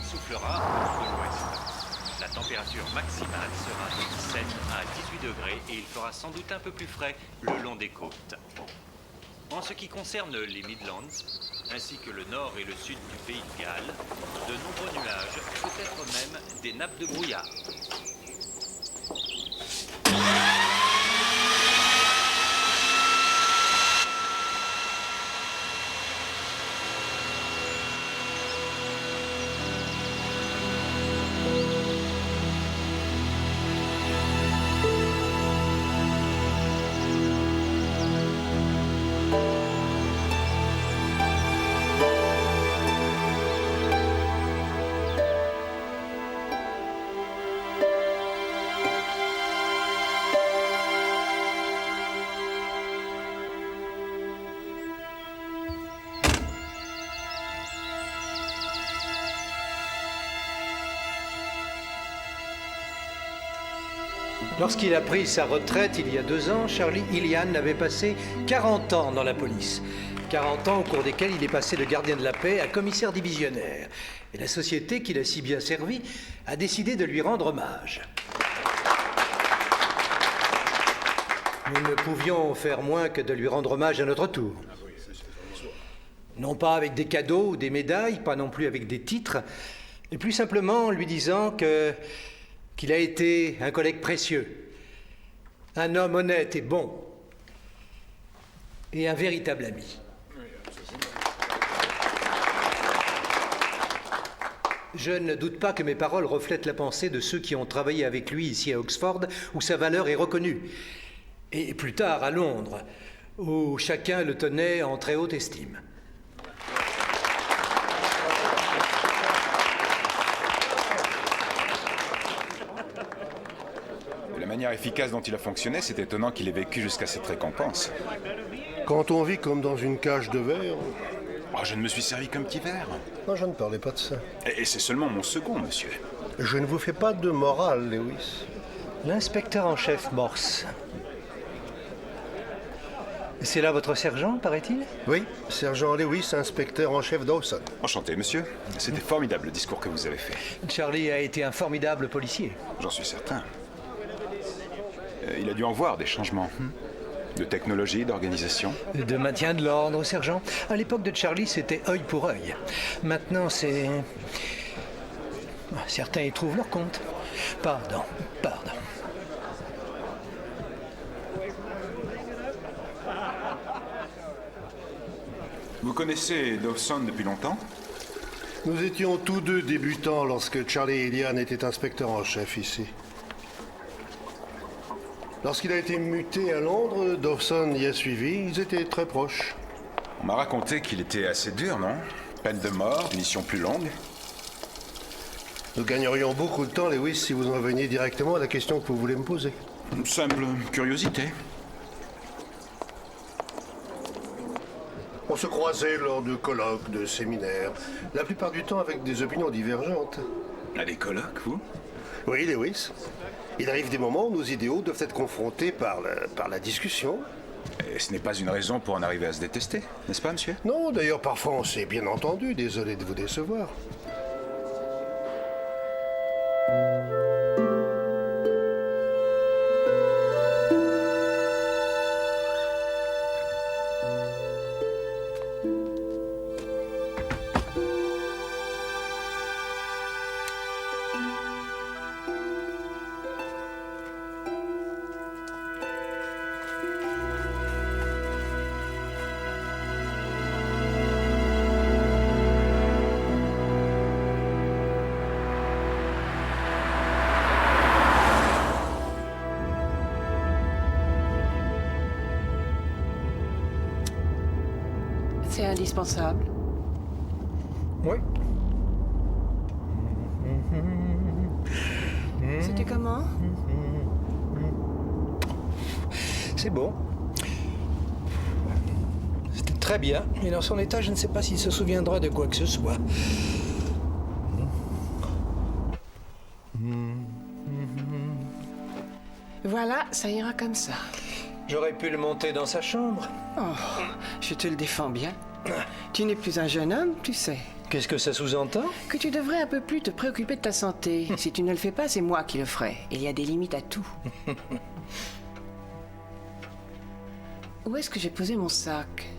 soufflera de l'ouest. La température maximale sera de 17 à 18 degrés et il fera sans doute un peu plus frais le long des côtes. En ce qui concerne les Midlands, ainsi que le nord et le sud du pays de Galles, de nombreux nuages, peut-être même des nappes de brouillard. Lorsqu'il a pris sa retraite il y a 2 ans, Charlie Ilian avait passé 40 ans dans la police. 40 ans au cours desquels il est passé de gardien de la paix à commissaire divisionnaire. Et la société qui l'a si bien servi a décidé de lui rendre hommage. Nous ne pouvions faire moins que de lui rendre hommage à notre tour. Non pas avec des cadeaux ou des médailles, pas non plus avec des titres, mais plus simplement en lui disant qu'il a été un collègue précieux, un homme honnête et bon, et un véritable ami. Je ne doute pas que mes paroles reflètent la pensée de ceux qui ont travaillé avec lui ici à Oxford, où sa valeur est reconnue, et plus tard à Londres, où chacun le tenait en très haute estime. La manière efficace dont il a fonctionné, c'est étonnant qu'il ait vécu jusqu'à cette récompense. Quand on vit comme dans une cage de verre... Oh, je ne me suis servi qu'un petit verre. Non, je ne parlais pas de ça. Et c'est seulement mon second, monsieur. Je ne vous fais pas de morale, Lewis. L'inspecteur en chef Morse. C'est là votre sergent, paraît-il? Oui, sergent Lewis, inspecteur en chef Dawson. Enchanté, monsieur. C'était formidable le discours que vous avez fait. Charlie a été un formidable policier. J'en suis certain. Il a dû en voir des changements. De technologie, d'organisation. De maintien de l'ordre, sergent. À l'époque de Charlie, c'était œil pour œil. Maintenant, c'est... Certains y trouvent leur compte. Pardon. Vous connaissez Dawson depuis longtemps? Nous étions tous deux débutants lorsque Charlie Ilian était inspecteur en chef ici. Lorsqu'il a été muté à Londres, Dawson y a suivi. Ils étaient très proches. On m'a raconté qu'il était assez dur, non? Peine de mort, mission plus longue. Nous gagnerions beaucoup de temps, Lewis, si vous en reveniez directement à la question que vous voulez me poser. Une simple curiosité. On se croisait lors de colloques, de séminaires, la plupart du temps avec des opinions divergentes. À des colloques, vous? Oui, Lewis. Il arrive des moments où nos idéaux doivent être confrontés par la discussion. Et ce n'est pas une raison pour en arriver à se détester, n'est-ce pas, monsieur? Non, d'ailleurs, parfois on s'est bien entendu. Désolé de vous décevoir. C'est indispensable. Oui. C'était comment? C'est bon. C'était très bien. Mais dans son état, je ne sais pas s'il se souviendra de quoi que ce soit. Voilà, ça ira comme ça. J'aurais pu le monter dans sa chambre. Oh, je te le défends bien. Tu n'es plus un jeune homme, tu sais. Qu'est-ce que ça sous-entend? Que tu devrais un peu plus te préoccuper de ta santé. Si tu ne le fais pas, c'est moi qui le ferai. Il y a des limites à tout. Où est-ce que j'ai posé mon sac?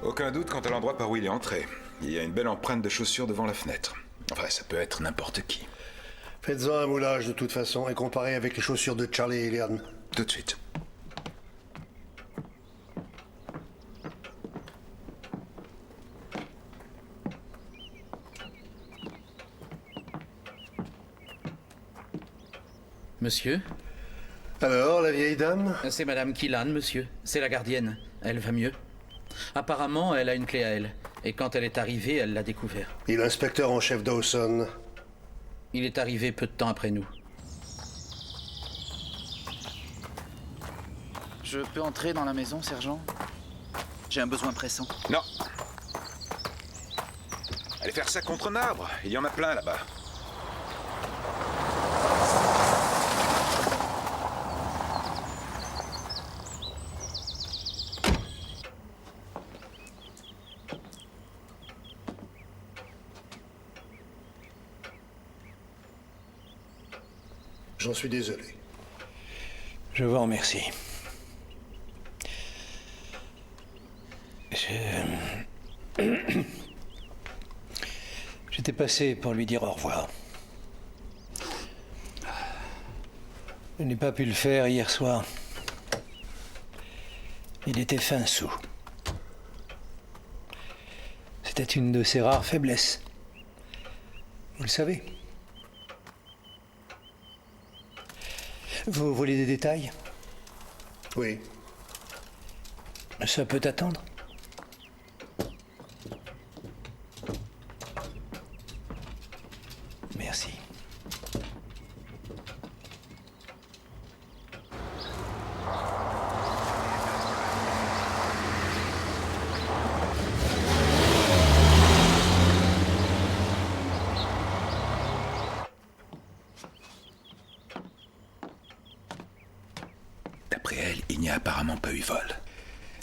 Aucun doute quant à l'endroit par où il est entré. Il y a une belle empreinte de chaussures devant la fenêtre. Enfin, ça peut être n'importe qui. Faites-en un moulage de toute façon et comparez avec les chaussures de Charlie et Elian. Tout de suite. Monsieur? Alors, la vieille dame? C'est Madame Killan, monsieur. C'est la gardienne. Elle va mieux. Apparemment, elle a une clé à elle. Et quand elle est arrivée, elle l'a découvert. Et l'inspecteur en chef Dawson? Il est arrivé peu de temps après nous. Je peux entrer dans la maison, sergent? J'ai un besoin pressant. Non. Allez faire ça contre un arbre. Il y en a plein là-bas. J'en suis désolé. Je vous remercie. J'étais passé pour lui dire au revoir. Je n'ai pas pu le faire hier soir. Il était fin sous. C'était une de ses rares faiblesses. Vous le savez. Vous voulez des détails? Oui. Ça peut attendre? Merci. D'après elle, il n'y a apparemment pas eu vol.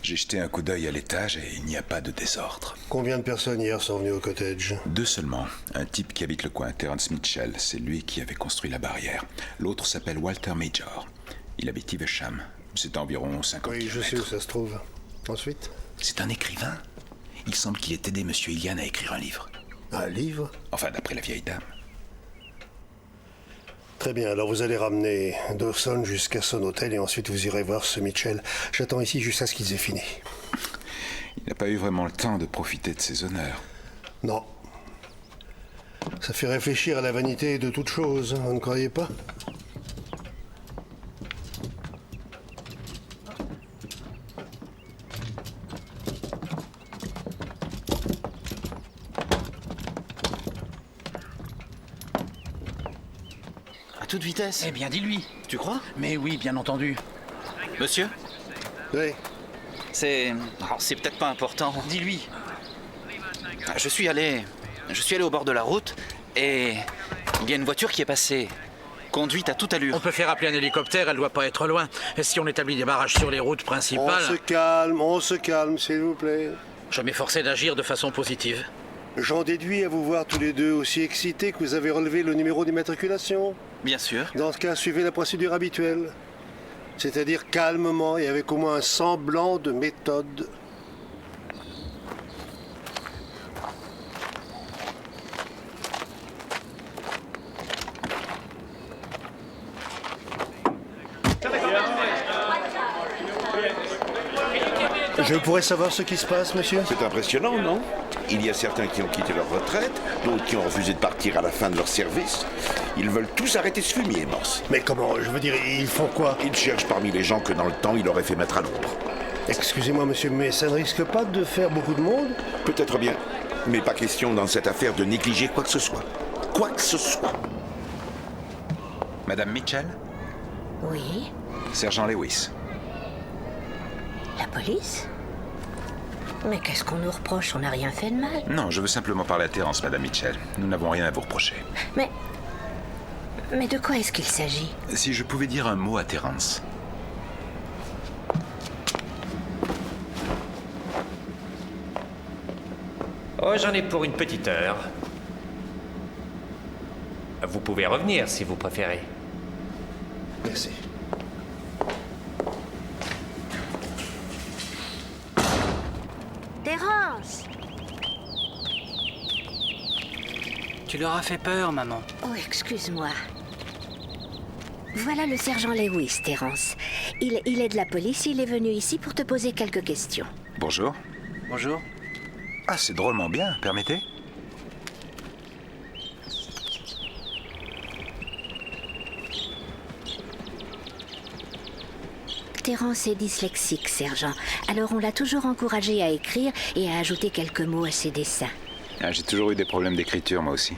J'ai jeté un coup d'œil à l'étage et il n'y a pas de désordre. Combien de personnes hier sont venues au cottage? 2 seulement. Un type qui habite le coin, Terrence Mitchell. C'est lui qui avait construit la barrière. L'autre s'appelle Walter Major. Il habite Ivesham. C'est à environ 50 Oui, je sais où ça se trouve. Ensuite? C'est un écrivain. Il semble qu'il ait aidé Monsieur Ilian à écrire un livre. Un livre? Enfin, d'après la vieille dame. Très bien, alors vous allez ramener Dawson jusqu'à son hôtel et ensuite vous irez voir ce Mitchell. J'attends ici jusqu'à ce qu'ils aient fini. Il n'a pas eu vraiment le temps de profiter de ses honneurs. Non. Ça fait réfléchir à la vanité de toute chose, vous ne croyez pas? À toute vitesse. Eh bien, dis-lui. Tu crois? Mais oui, bien entendu. Monsieur? Oui. C'est peut-être pas important. Dis-lui. Je suis allé au bord de la route et il y a une voiture qui est passée, conduite à toute On allure. peut faire appeler un hélicoptère, elle doit pas être loin. Et si on établit des barrages sur les routes principales, On se calme, s'il vous plaît. je m'efforçais d'agir de façon positive. J'en déduis à vous voir tous les deux aussi excités que vous avez relevé le numéro d'immatriculation. Bien sûr. Dans ce cas, suivez la procédure habituelle. C'est-à-dire calmement et avec au moins un semblant de méthode. Je pourrais savoir ce qui se passe, monsieur? C'est impressionnant, non? Il y a certains qui ont quitté leur retraite, d'autres qui ont refusé de partir à la fin de leur service. Ils veulent tous arrêter ce fumier, Morse. Mais comment? Je veux dire, ils font quoi? Ils cherchent parmi les gens que dans le temps, il aurait fait mettre à l'ombre. Excusez-moi, monsieur, mais ça ne risque pas de faire beaucoup de monde? Peut-être bien, mais pas question dans cette affaire de négliger quoi que ce soit. Quoi que ce soit. Madame Mitchell? Oui, Sergent Lewis. la police? Mais qu'est-ce qu'on nous reproche? On n'a rien fait de mal. Non, je veux simplement parler à Terence, Madame Mitchell. Nous n'avons rien à vous reprocher. Mais de quoi est-ce qu'il s'agit? Si je pouvais dire un mot à Terence. Oh, j'en ai pour une petite heure. Vous pouvez revenir si vous préférez. Merci. Terence! Tu leur as fait peur, maman. Oh, excuse-moi. Voilà le sergent Lewis, Terence. Il est de la police, il est venu ici pour te poser quelques questions. Bonjour. Bonjour. Ah, c'est drôlement bien, permettez? Terence est dyslexique, sergent. Alors on l'a toujours encouragé à écrire et à ajouter quelques mots à ses dessins. Ah, j'ai toujours eu des problèmes d'écriture, moi aussi.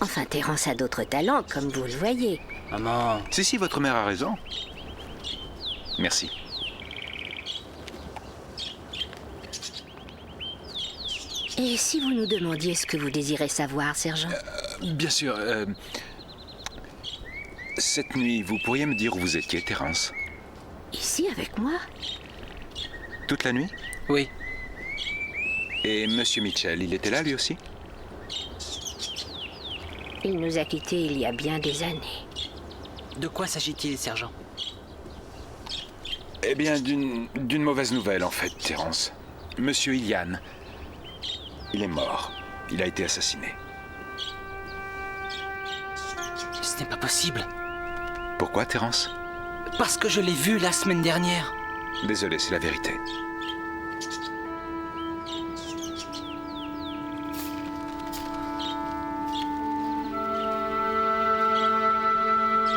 Enfin, Terence a d'autres talents, comme vous le voyez. Maman. Si, votre mère a raison. Merci. Et si vous nous demandiez ce que vous désirez savoir, sergent? Bien sûr, cette nuit, vous pourriez me dire où vous étiez, Terence? Ici, avec moi? Toute la nuit? Oui. Et Monsieur Mitchell, il était là, lui aussi? Il nous a quittés il y a bien des années. De quoi s'agit-il, sergent? Eh bien, d'une mauvaise nouvelle, en fait, Terence. Monsieur Ilian, il est mort. Il a été assassiné. Ce n'est pas possible. Pourquoi, Terence? Parce que je l'ai vu la semaine dernière. Désolé, c'est la vérité.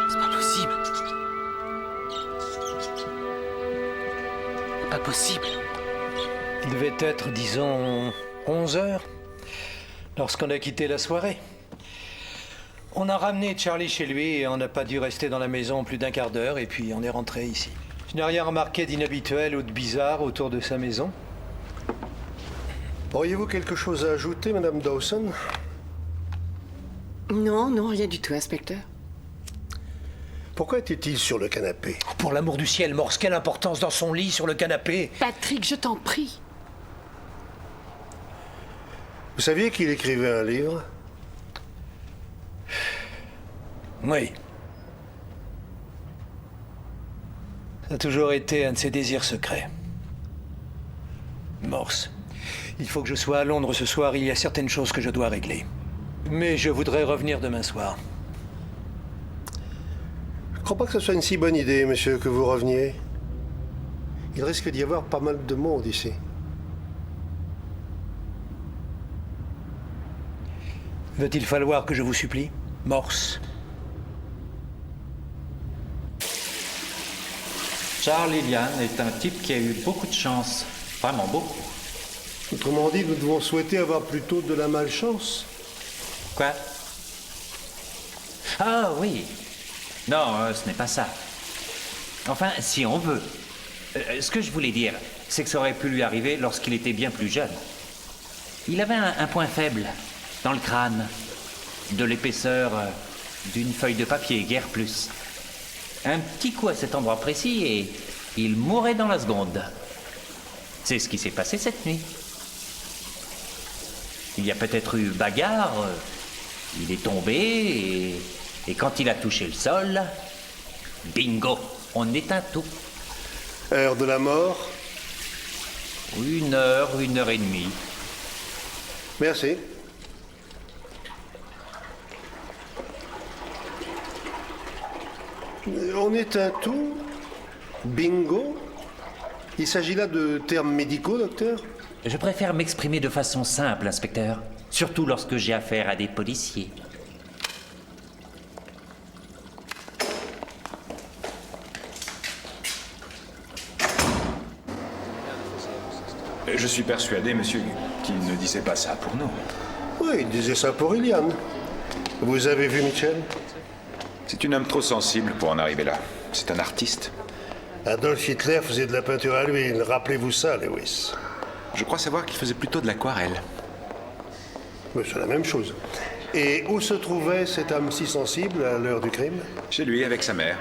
C'est pas possible. Pas possible. Il devait être, disons, 11 heures lorsqu'on a quitté la soirée. On a ramené Charlie chez lui et on n'a pas dû rester dans la maison plus d'un quart d'heure et puis on est rentré ici. Je n'ai rien remarqué d'inhabituel ou de bizarre autour de sa maison. Auriez-vous quelque chose à ajouter, Madame Dawson? Non, rien du tout, inspecteur. Pourquoi était-il sur le canapé? Pour l'amour du ciel, Morse, quelle importance dans son lit, sur le canapé? Patrick, je t'en prie. Vous saviez qu'il écrivait un livre? Oui. Ça a toujours été un de ses désirs secrets. Morse, il faut que je sois à Londres ce soir, il y a certaines choses que je dois régler. Mais je voudrais revenir demain soir. Je ne crois pas que ce soit une si bonne idée, monsieur, que vous reveniez. Il risque d'y avoir pas mal de monde ici. Va-t-il falloir que je vous supplie, Morse? Charles Ilian est un type qui a eu beaucoup de chance. Vraiment beaucoup. Autrement dit, nous devons souhaiter avoir plutôt de la malchance. Quoi? Ah oui. Non, ce n'est pas ça. Enfin, si on veut. Ce que je voulais dire, c'est que ça aurait pu lui arriver lorsqu'il était bien plus jeune. Il avait un point faible dans le crâne, de l'épaisseur d'une feuille de papier, guère plus. Un petit coup à cet endroit précis et il mourrait dans la seconde. C'est ce qui s'est passé cette nuit. Il y a peut-être eu bagarre, il est tombé et quand il a touché le sol, bingo, on éteint tout. Heure de la mort? 1 heure, 1 heure et demie. Merci. On éteint tout? Bingo? Il s'agit là de termes médicaux, docteur? Je préfère m'exprimer de façon simple, inspecteur. Surtout lorsque j'ai affaire à des policiers. Je suis persuadé, monsieur, qu'il ne disait pas ça pour nous. Oui, il disait ça pour Ilian. Vous avez vu Mitchell? C'est un homme trop sensible pour en arriver là. C'est un artiste. Adolf Hitler faisait de la peinture à l'huile. Rappelez-vous ça, Lewis. Je crois savoir qu'il faisait plutôt de l'aquarelle. Mais c'est la même chose. Et où se trouvait cette âme si sensible à l'heure du crime? Chez lui, avec sa mère.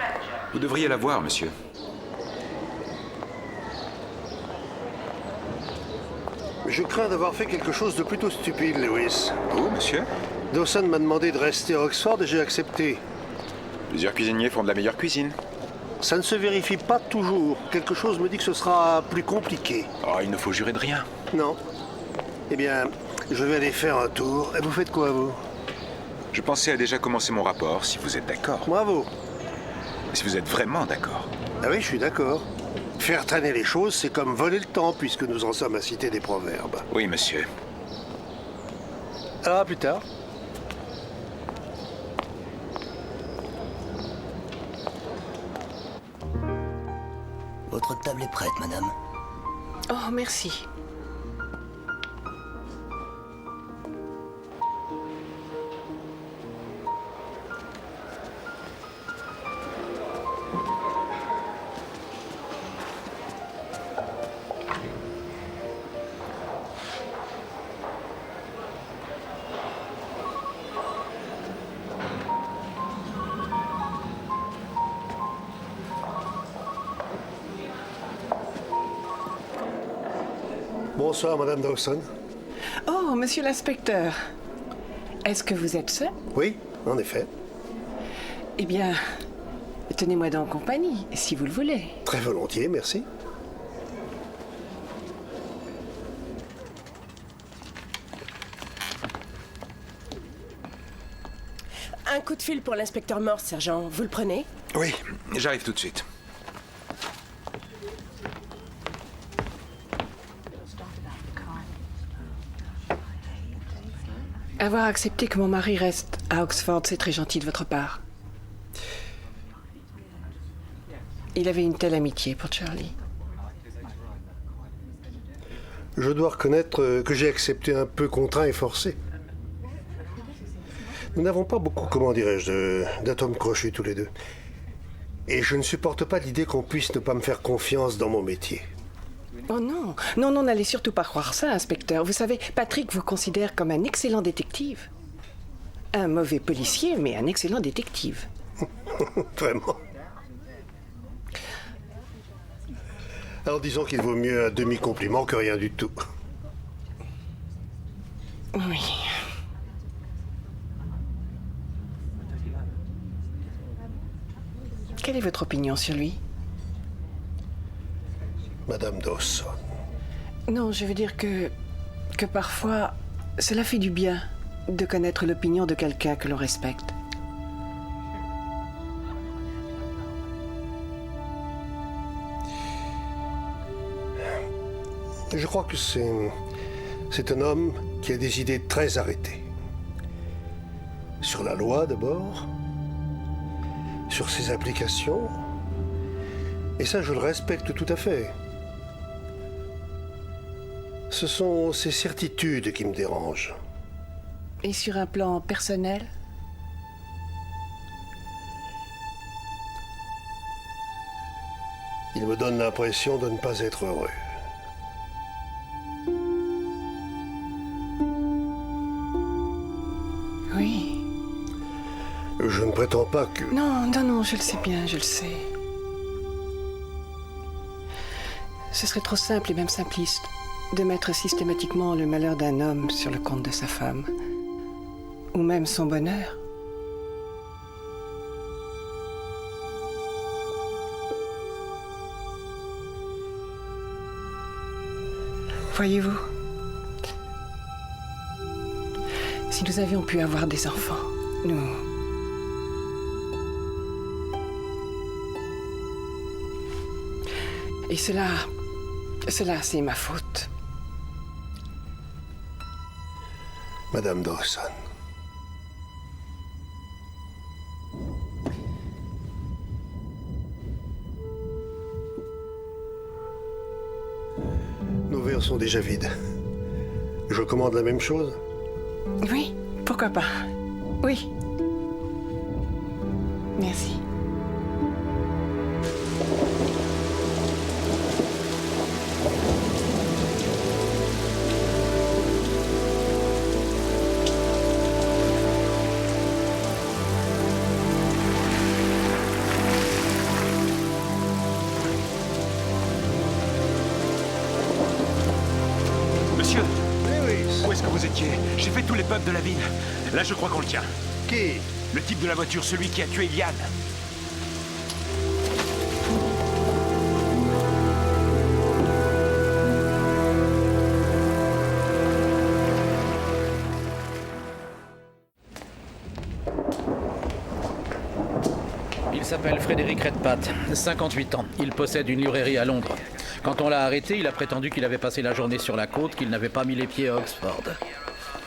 Vous devriez la voir, monsieur. Je crains d'avoir fait quelque chose de plutôt stupide, Lewis. Vous, monsieur? Dawson m'a demandé de rester à Oxford et j'ai accepté. Plusieurs cuisiniers font de la meilleure cuisine. Ça ne se vérifie pas toujours. Quelque chose me dit que ce sera plus compliqué. Oh, il ne faut jurer de rien. Non. Eh bien, je vais aller faire un tour. Et vous faites quoi, vous? Je pensais à déjà commencer mon rapport, si vous êtes d'accord. Bravo. Si vous êtes vraiment d'accord. Ah oui, je suis d'accord. Faire traîner les choses, c'est comme voler le temps, puisque nous en sommes à citer des proverbes. Oui, monsieur. Alors, à plus tard. Votre table est prête, madame. Oh, merci. Bonsoir, Madame Dawson. Oh, monsieur l'inspecteur. Est-ce que vous êtes seul? Oui, en effet. Eh bien, tenez-moi donc compagnie, si vous le voulez. Très volontiers, merci. Un coup de fil pour l'inspecteur Morse, sergent. Vous le prenez? Oui, j'arrive tout de suite. Avoir accepté que mon mari reste à Oxford, c'est très gentil de votre part. Il avait une telle amitié pour Charlie. Je dois reconnaître que j'ai accepté un peu contraint et forcé. Nous n'avons pas beaucoup, comment dirais-je, d'atomes crochus tous les deux. Et je ne supporte pas l'idée qu'on puisse ne pas me faire confiance dans mon métier. Oh non, non, n'allez surtout pas croire ça, inspecteur. Vous savez, Patrick vous considère comme un excellent détective. Un mauvais policier, mais un excellent détective. Vraiment? Alors disons qu'il vaut mieux un demi-compliment que rien du tout. Oui. Quelle est votre opinion sur lui? Madame Dawson. Non, je veux dire que parfois, cela fait du bien de connaître l'opinion de quelqu'un que l'on respecte. Je crois que c'est un homme qui a des idées très arrêtées. Sur la loi d'abord, sur ses applications, et ça je le respecte tout à fait. Ce sont ses certitudes qui me dérangent. Et sur un plan personnel? Il me donne l'impression de ne pas être heureux. Oui. Je ne prétends pas que... Non, non, non, je le sais bien, je le sais. Ce serait trop simple et même simpliste de mettre systématiquement le malheur d'un homme sur le compte de sa femme. Ou même son bonheur. Voyez-vous, si nous avions pu avoir des enfants, nous... Et cela, c'est ma faute. Madame Dawson. Nos verres sont déjà vides. Je commande la même chose? Oui, pourquoi pas. Oui. Merci. Monsieur, où est-ce que vous étiez? J'ai fait tous les pubs de la ville. Là, je crois qu'on le tient. Qui? Le type de la voiture, celui qui a tué Ilian. Il s'appelle Frédéric Redpath, 58 ans. Il possède une librairie à Londres. Quand on l'a arrêté, il a prétendu qu'il avait passé la journée sur la côte, qu'il n'avait pas mis les pieds à Oxford.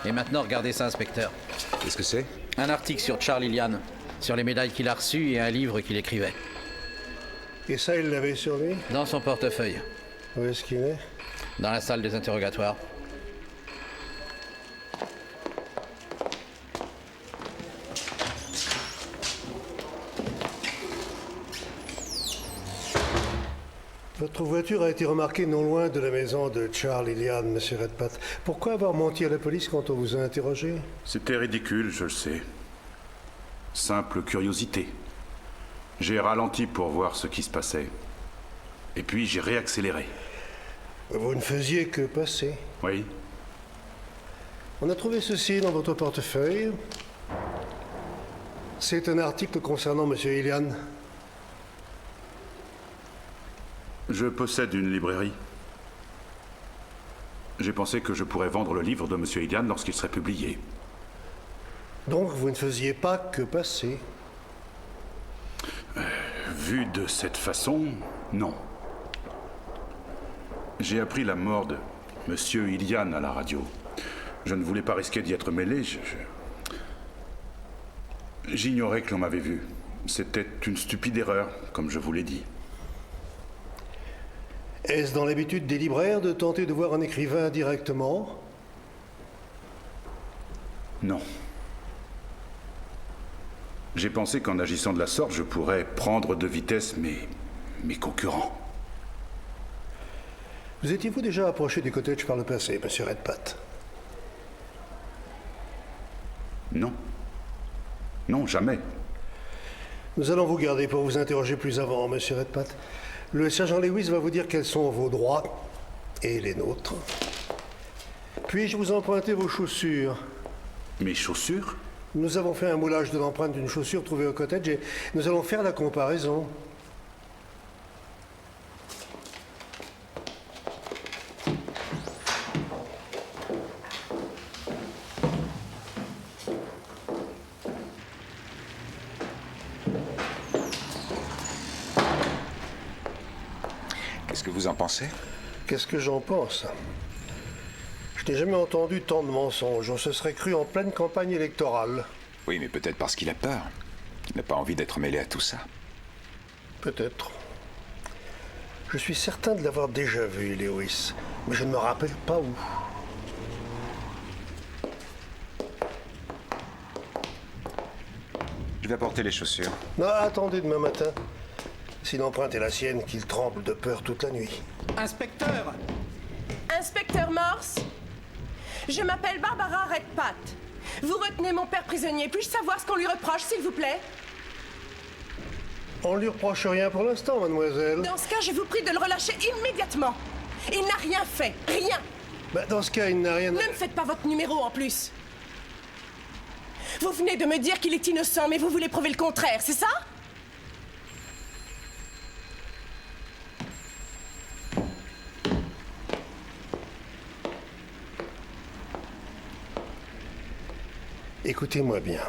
Et maintenant, regardez ça, inspecteur. Qu'est-ce que c'est? Un article sur Charles Ilian, sur les médailles qu'il a reçues et un livre qu'il écrivait. Et ça, il l'avait sur lui? Dans son portefeuille. Où est-ce qu'il est? Dans la salle des interrogatoires. Votre voiture a été remarquée non loin de la maison de Charles Ilian, monsieur Redpath. Pourquoi avoir menti à la police quand on vous a interrogé? C'était ridicule, je le sais. Simple curiosité. J'ai ralenti pour voir ce qui se passait. Et puis j'ai réaccéléré. Vous ne faisiez que passer. Oui. On a trouvé ceci dans votre portefeuille. C'est un article concernant monsieur Ilian. Je possède une librairie. J'ai pensé que je pourrais vendre le livre de monsieur Ilian lorsqu'il serait publié. Donc vous ne faisiez pas que passer? Vu de cette façon, non. J'ai appris la mort de monsieur Ilian à la radio. Je ne voulais pas risquer d'y être mêlé. J'ignorais que l'on m'avait vu. C'était une stupide erreur, comme je vous l'ai dit. Est-ce dans l'habitude des libraires de tenter de voir un écrivain directement? Non. J'ai pensé qu'en agissant de la sorte, je pourrais prendre de vitesse mes concurrents. Vous étiez-vous déjà approché du cottage par le passé, monsieur Redpath? Non. Non, jamais. Nous allons vous garder pour vous interroger plus avant, monsieur Redpath. Le sergent Lewis va vous dire quels sont vos droits et les nôtres. Puis-je vous emprunter vos chaussures? Mes chaussures? Nous avons fait un moulage de l'empreinte d'une chaussure trouvée au cottage et nous allons faire la comparaison. vous en pensez? Qu'est-ce que j'en pense? Je n'ai jamais entendu tant de mensonges. On se serait cru en pleine campagne électorale. Oui, mais peut-être parce qu'il a peur. Il n'a pas envie d'être mêlé à tout ça. Peut-être. Je suis certain de l'avoir déjà vu, Lewis, mais je ne me rappelle pas où. Je vais apporter les chaussures. Non, attendez demain matin. Si l'empreinte est la sienne, qu'il tremble de peur toute la nuit. Inspecteur! Inspecteur Morse? Je m'appelle Barbara Redpath. Vous retenez mon père prisonnier. Puis-je savoir ce qu'on lui reproche, s'il vous plaît? On ne lui reproche rien pour l'instant, mademoiselle. Dans ce cas, je vous prie de le relâcher immédiatement. Il n'a rien fait. Rien. Dans ce cas, il n'a rien... Ne me faites pas votre numéro en plus. Vous venez de me dire qu'il est innocent, mais vous voulez prouver le contraire, c'est ça? Écoutez-moi bien.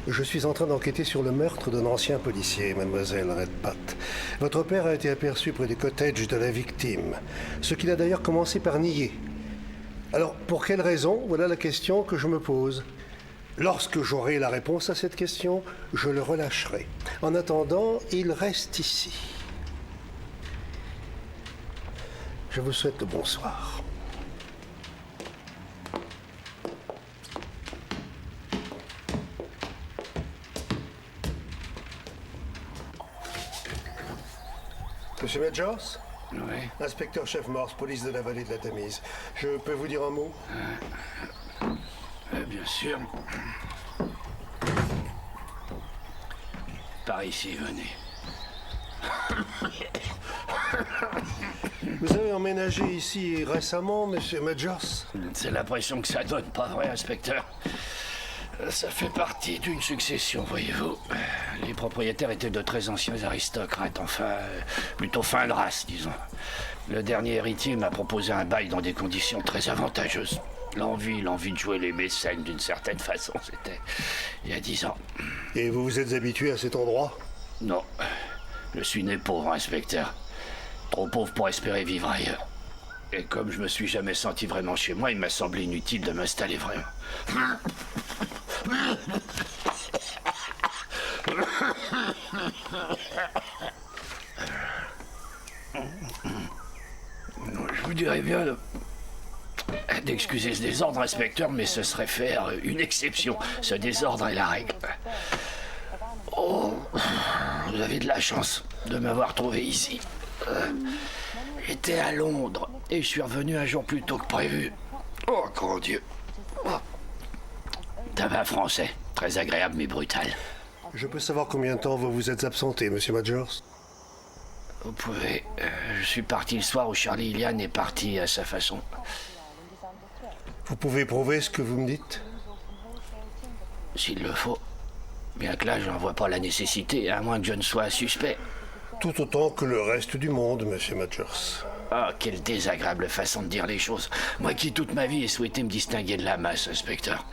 Je suis en train d'enquêter sur le meurtre d'un ancien policier, mademoiselle Redpath. Votre père a été aperçu près du cottage de la victime, ce qu'il a d'ailleurs commencé par nier. Alors, pour quelle raison? Voilà la question que je me pose. Lorsque j'aurai la réponse à cette question, je le relâcherai. En attendant, il reste ici. Je vous souhaite le bonsoir. Monsieur Majors? Oui. Inspecteur-chef Morse, police de la vallée de la Tamise. Je peux vous dire un mot? Bien sûr. Par ici, venez. Vous avez emménagé ici récemment, monsieur Majors? C'est l'impression que ça donne, pas vrai, inspecteur? Ça fait partie d'une succession, voyez-vous. Les propriétaires étaient de très anciens aristocrates, enfin, plutôt fin de race, disons. Le dernier héritier m'a proposé un bail dans des conditions très avantageuses. L'envie de jouer les mécènes d'une certaine façon, c'était il y a 10 ans. Et vous vous êtes habitué à cet endroit? Non. Je suis né pauvre, inspecteur. Trop pauvre pour espérer vivre ailleurs. Et comme je me suis jamais senti vraiment chez moi, il m'a semblé inutile de m'installer vraiment. Je vous dirais bien d'excuser ce désordre, inspecteur, mais ce serait faire une exception. Ce désordre est la règle. Oh, vous avez de la chance de m'avoir trouvé ici. J'étais à Londres et je suis revenu un jour plus tôt que prévu. Oh, grand Dieu. Oh. Tabac français, très agréable mais brutal. Je peux savoir combien de temps vous vous êtes absenté, monsieur Majors? Vous pouvez. Je suis parti le soir où Charlie Ilian est parti à sa façon. Vous pouvez prouver ce que vous me dites? S'il le faut. Bien que là, j'en vois pas la nécessité, à moins que je ne sois suspect. Tout autant que le reste du monde, monsieur Majors. Ah, quelle désagréable façon de dire les choses. Moi qui, toute ma vie, ai souhaité me distinguer de la masse, inspecteur.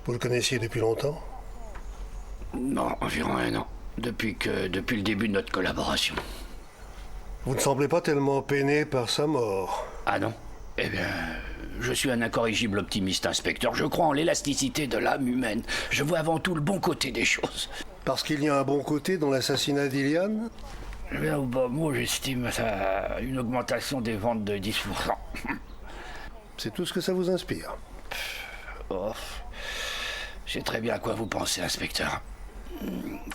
Vous le connaissiez depuis longtemps? Non, environ 1 an. Depuis le début de notre collaboration. Vous ne semblez pas tellement peiné par sa mort. Ah non? Eh bien, je suis un incorrigible optimiste, inspecteur. Je crois en l'élasticité de l'âme humaine. Je vois avant tout le bon côté des choses. Parce qu'il y a un bon côté dans l'assassinat d'Ilian? Eh bien, au bas mot, j'estime ça une augmentation des ventes de 10%. C'est tout ce que ça vous inspire? Oh, je sais très bien à quoi vous pensez, inspecteur.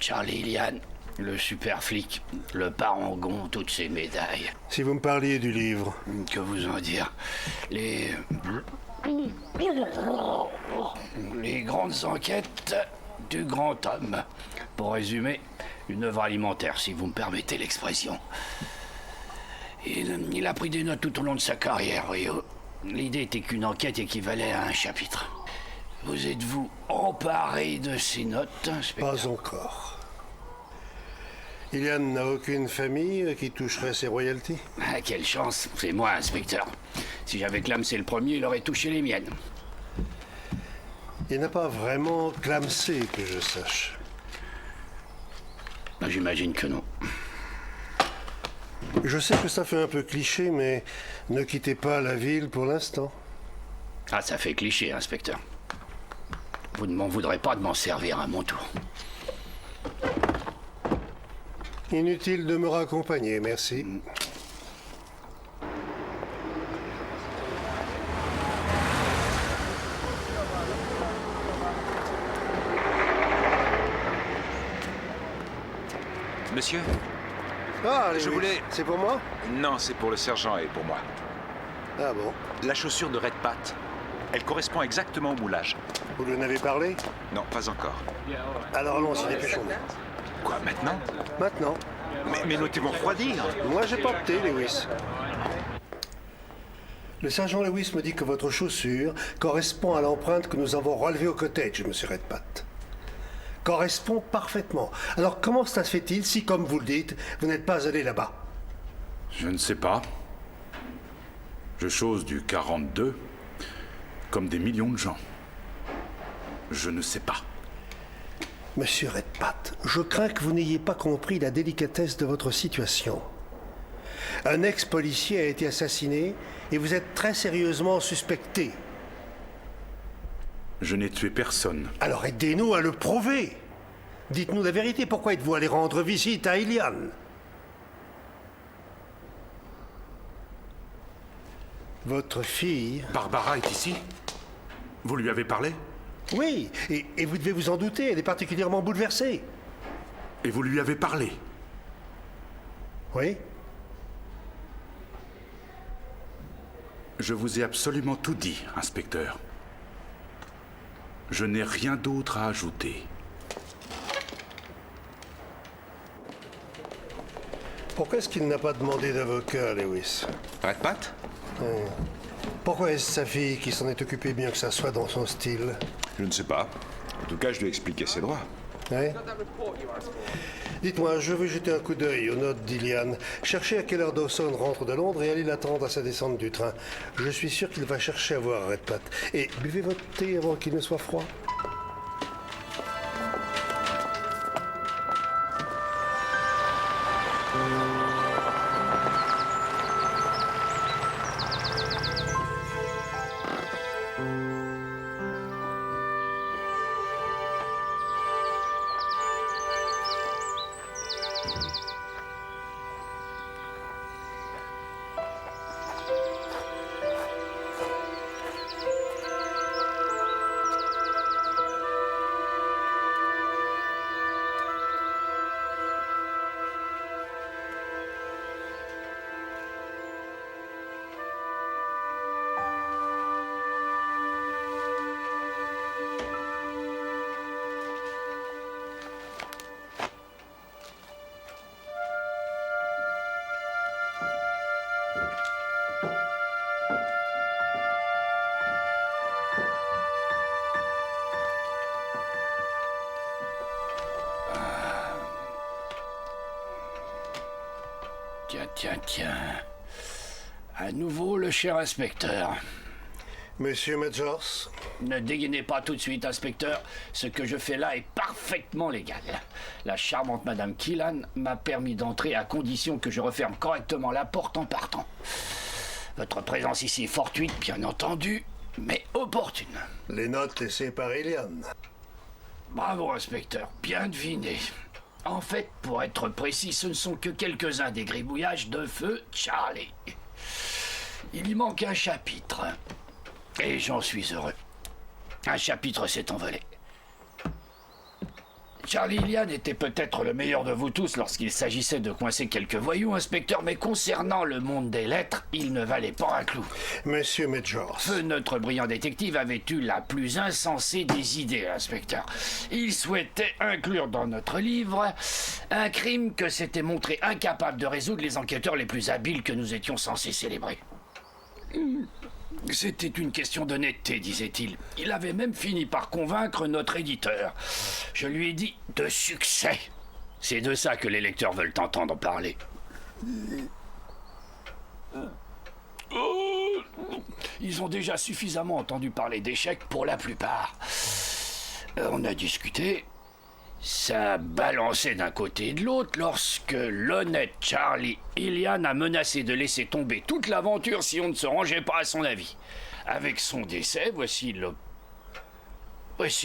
Charlie Ilian, le super flic, le parangon, toutes ces médailles. Si vous me parliez du livre. Que vous en dire? Les grandes enquêtes du grand homme. Pour résumer, une œuvre alimentaire, si vous me permettez l'expression. Il a pris des notes tout au long de sa carrière, voyez-vous. L'idée était qu'une enquête équivalait à un chapitre. Vous êtes-vous emparé de ces notes, inspecteur? Pas encore. Ilian n'a aucune famille qui toucherait ses royalties? Ah, quelle chance, c'est moi, inspecteur. Si j'avais clamsé le premier, il aurait touché les miennes. Il n'a pas vraiment clamsé, que je sache. J'imagine que non. Je sais que ça fait un peu cliché, mais ne quittez pas la ville pour l'instant. Ah, ça fait cliché, inspecteur. Vous ne m'en voudrez pas de m'en servir à mon tour. Inutile de me raccompagner, merci. Monsieur? Ah, je voulais... C'est pour moi? Non, c'est pour le sergent et pour moi. Ah bon? La chaussure de Red Pat. Elle correspond exactement au moulage. Vous lui en avez parlé? Non, pas encore. Alors allons-y, dépêchons-nous. Quoi, maintenant? Maintenant. Mais notez-vous refroidir. Moi, j'ai pas de thé, Lewis. Le sergent Lewis me dit que votre chaussure correspond à l'empreinte que nous avons relevée au cottage, monsieur Redpath. Correspond parfaitement. Alors comment ça se fait-il si, comme vous le dites, vous n'êtes pas allé là-bas? Je ne sais pas. Je chose du 42, comme des millions de gens. Je ne sais pas. Monsieur Redpath, je crains que vous n'ayez pas compris la délicatesse de votre situation. Un ex-policier a été assassiné et vous êtes très sérieusement suspecté. Je n'ai tué personne. Alors aidez-nous à le prouver. Dites-nous la vérité, pourquoi êtes-vous allé rendre visite à Ilian? Votre fille... Barbara est ici? Vous lui avez parlé? Oui, et vous devez vous en douter, elle est particulièrement bouleversée. Et vous lui avez parlé? Oui. Je vous ai absolument tout dit, inspecteur. Je n'ai rien d'autre à ajouter. Pourquoi est-ce qu'il n'a pas demandé d'avocat, Lewis? Redpath? Pourquoi est-ce sa fille qui s'en est occupée bien que ça soit dans son style? Je ne sais pas. En tout cas, je lui ai expliqué ses droits. Oui. Dites-moi, je veux jeter un coup d'œil aux notes d'Ilian. Cherchez à quelle heure Dawson rentre de Londres et allez l'attendre à sa descente du train. Je suis sûr qu'il va chercher à voir Redpath. Et buvez votre thé avant qu'il ne soit froid. Tiens. À nouveau, le cher inspecteur. Monsieur Majors? Ne dégainez pas tout de suite, inspecteur. Ce que je fais là est parfaitement légal. La charmante Madame Killan m'a permis d'entrer à condition que je referme correctement la porte en partant. Votre présence ici est fortuite, bien entendu, mais opportune. Les notes laissées par Ilian. Bravo, inspecteur. Bien deviné. En fait, pour être précis, ce ne sont que quelques-uns des gribouillages de feu Charlie. Il y manque un chapitre. Et j'en suis heureux. Un chapitre s'est envolé. Charlie Ilian était peut-être le meilleur de vous tous lorsqu'il s'agissait de coincer quelques voyous, inspecteur, mais concernant le monde des lettres, il ne valait pas un clou. Monsieur Majors. Notre brillant détective avait eu la plus insensée des idées, inspecteur. Il souhaitait inclure dans notre livre un crime que s'étaient montré incapables de résoudre les enquêteurs les plus habiles que nous étions censés célébrer. C'était une question d'honnêteté, disait-il. Il avait même fini par convaincre notre éditeur. Je lui ai dit de succès. C'est de ça que les lecteurs veulent entendre parler. Ils ont déjà suffisamment entendu parler d'échecs pour la plupart. On a discuté Ça balançait d'un côté et de l'autre lorsque l'honnête Charlie Ilian a menacé de laisser tomber toute l'aventure si on ne se rangeait pas à son avis. Avec son décès, voici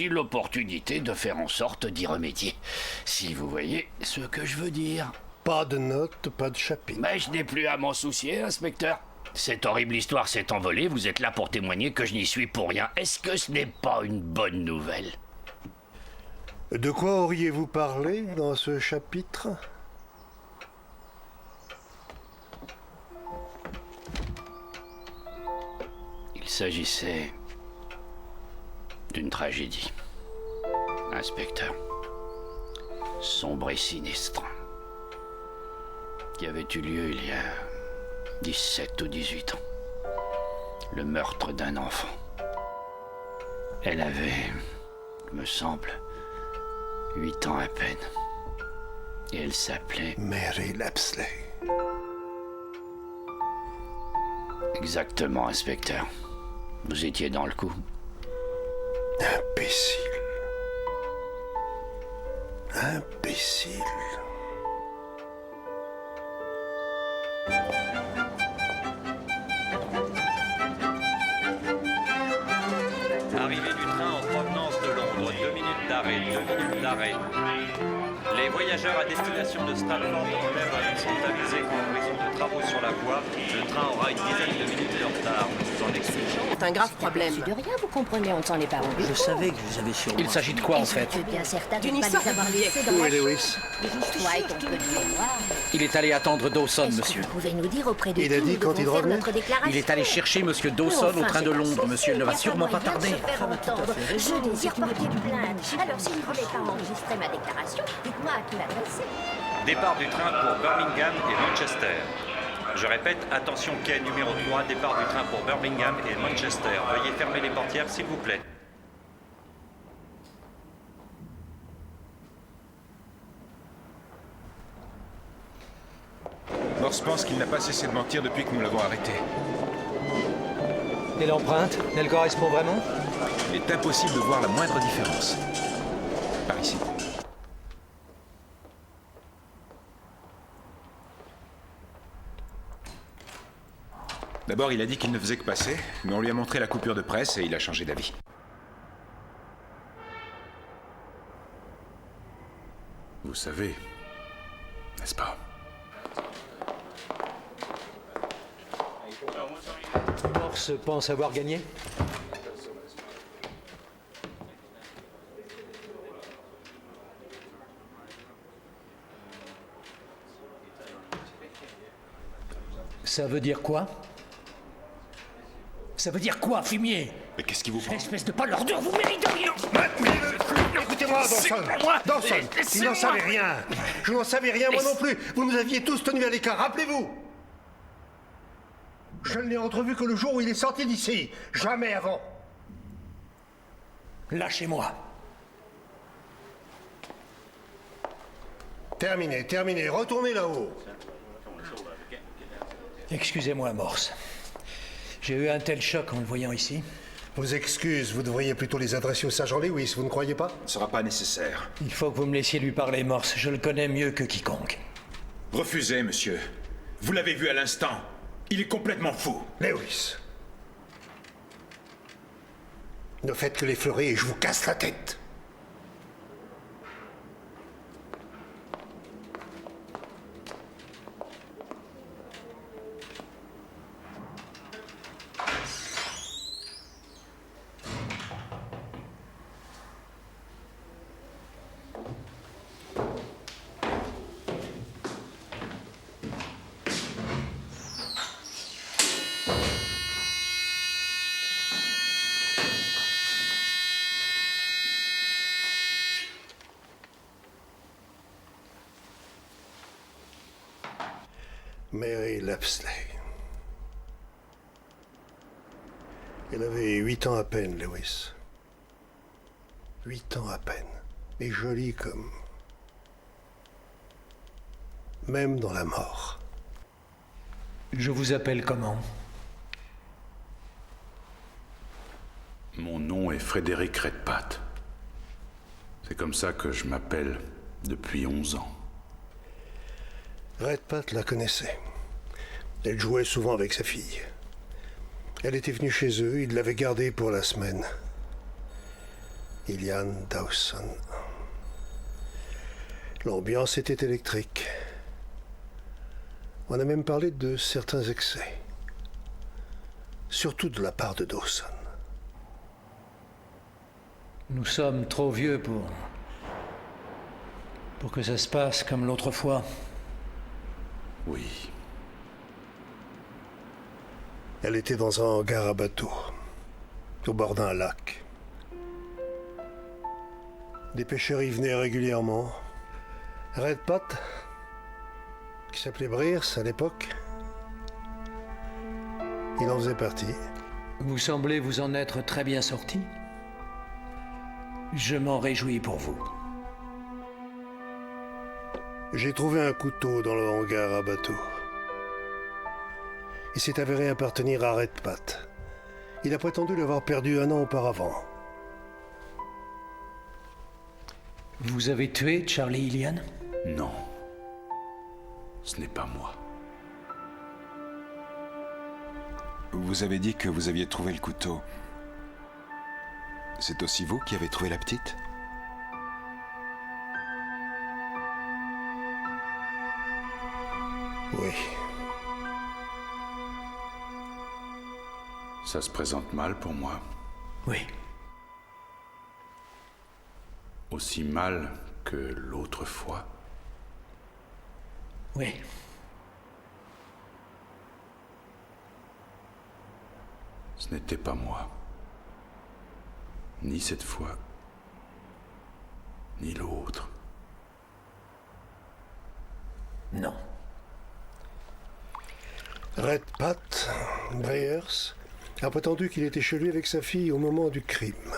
l'opportunité de faire en sorte d'y remédier. Si vous voyez ce que je veux dire. Pas de notes, pas de chapitre. Mais je n'ai plus à m'en soucier, inspecteur. Cette horrible histoire s'est envolée, vous êtes là pour témoigner que je n'y suis pour rien. Est-ce que ce n'est pas une bonne nouvelle? De quoi auriez-vous parlé dans ce chapitre? Il s'agissait d'une tragédie. Inspecteur. Sombre et sinistre. Qui avait eu lieu il y a 17 ou 18 ans. Le meurtre d'un enfant. Elle avait, me semble, 8 ans à peine. Et elle s'appelait... Mary Lapsley. Exactement, inspecteur. Vous étiez dans le coup. Imbécile. Imbécile. Arrivée du train en provenance de Londres, 2 minutes d'arrêt, 2 minutes d'arrêt. Les voyageurs à destination de Stratford-on-Avon sont avisés qu'en raison de travaux sur la voie, le train aura une dizaine de minutes de retard. Nous en expliquons. C'est un grave problème. De rien, vous comprenez, on ne s'en est pas rendu. Je savais que vous avez sur moi. Il s'agit de quoi en fait? Tu es bien certain de D'une ne pas histoire les avoir oubliée. laissés dans Où la est Lewis? Toi et ton peu de mémoire. Il est allé attendre Dawson, Est-ce que monsieur. vous pouvez nous dire auprès de Il qui a dit nous quand devons il faire revenait? notre déclaration? Il est allé chercher monsieur Dawson au train de Londres, monsieur. Il ne va sûrement pas tarder. Je désire porter plainte. Alors, si vous ne voulez pas enregistrer ma déclaration, dites-moi à qui l'adresser. Départ du train pour Birmingham et Manchester. Je répète, attention quai numéro 3, départ du train pour Birmingham et Manchester. Veuillez fermer les portières, s'il vous plaît. Morse pense qu'il n'a pas cessé de mentir depuis que nous l'avons arrêté. Et l'empreinte, elle correspond vraiment? Il est impossible de voir la moindre différence. Par ici. D'abord, il a dit qu'il ne faisait que passer, mais on lui a montré la coupure de presse et il a changé d'avis. Vous savez, n'est-ce pas? Morse pense avoir gagné? Ça veut dire quoi? Ça veut dire quoi, fumier? Mais qu'est-ce qui vous prend? Espèce de pas l'ordure, vous méritez rien! Écoutez-moi, Dawson, il n'en savait rien. Je n'en savais rien, moi non plus. Vous nous aviez tous tenus à l'écart, rappelez-vous. Je ne l'ai entrevu que le jour où il est sorti d'ici. Jamais avant. Lâchez-moi. Terminé. Retournez là-haut. Excusez-moi, Morse. J'ai eu un tel choc en le voyant ici. Vos excuses, vous devriez plutôt les adresser au sergent Lewis, vous ne croyez pas? Ce sera pas nécessaire. Il faut que vous me laissiez lui parler, Morse. Je le connais mieux que quiconque. Refusez, monsieur. Vous l'avez vu à l'instant. Il est complètement fou. Lewis. Ne faites que l'effleurer et je vous casse la tête. Mary Lapsley. Elle avait 8 ans à peine, Lewis. 8 ans à peine. Et jolie comme... même dans la mort. Je vous appelle comment? Mon nom est Frédéric Redpath. C'est comme ça que je m'appelle depuis 11 ans. Red Pat la connaissait. Elle jouait souvent avec sa fille. Elle était venue chez eux, il l'avait gardée pour la semaine. Ilian Dawson. L'ambiance était électrique. On a même parlé de certains excès. Surtout de la part de Dawson. Nous sommes trop vieux pour que ça se passe comme l'autre fois. Oui. Elle était dans un hangar à bateau, au bord d'un lac. Des pêcheurs y venaient régulièrement. Red Pat, qui s'appelait Breers à l'époque, il en faisait partie. Vous semblez vous en être très bien sorti. Je m'en réjouis pour vous. J'ai trouvé un couteau dans le hangar à bateau. Il s'est avéré appartenir à Red Pat. Il a prétendu l'avoir perdu 1 an auparavant. Vous avez tué Charlie Ilian? Non. Ce n'est pas moi. Vous avez dit que vous aviez trouvé le couteau. C'est aussi vous qui avez trouvé la petite? Oui. Ça se présente mal pour moi. Oui. Aussi mal que l'autre fois. Oui. Ce n'était pas moi. Ni cette fois, ni l'autre. Non. Red Pat, Breers, a prétendu qu'il était chez lui avec sa fille au moment du crime.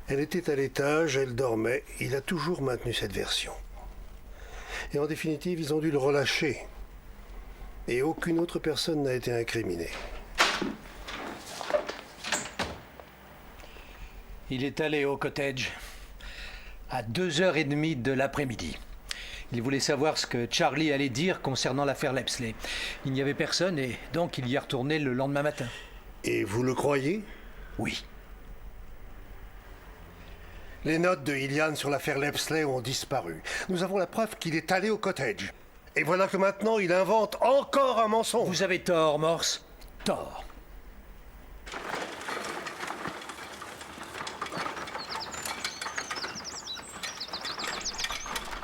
Elle était à l'étage, elle dormait. Il a toujours maintenu cette version. Et en définitive, ils ont dû le relâcher. Et aucune autre personne n'a été incriminée. Il est allé au cottage à 2h30 de l'après-midi. Il voulait savoir ce que Charlie allait dire concernant l'affaire Lepsley. Il n'y avait personne et donc il y est retourné le lendemain matin. Et vous le croyez? Oui. Les notes de Ilian sur l'affaire Lepsley ont disparu. Nous avons la preuve qu'il est allé au cottage. Et voilà que maintenant il invente encore un mensonge. Vous avez tort, Morse. Tort.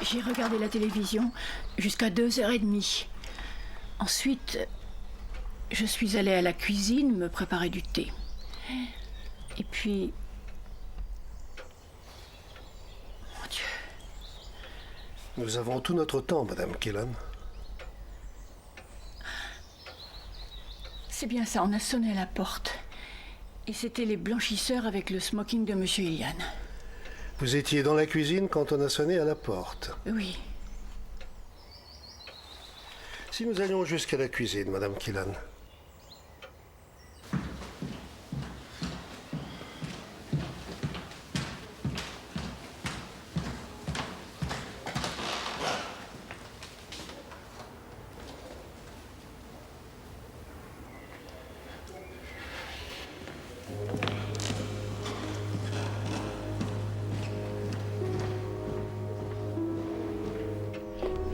J'ai regardé la télévision jusqu'à 2h30. Ensuite, je suis allée à la cuisine me préparer du thé. Et puis... Mon Dieu. Nous avons tout notre temps, Madame Kellan. C'est bien ça, on a sonné à la porte. Et c'était les blanchisseurs avec le smoking de Monsieur Ilian. Vous étiez dans la cuisine quand on a sonné à la porte. Oui. Si nous allions jusqu'à la cuisine, Madame Kellan.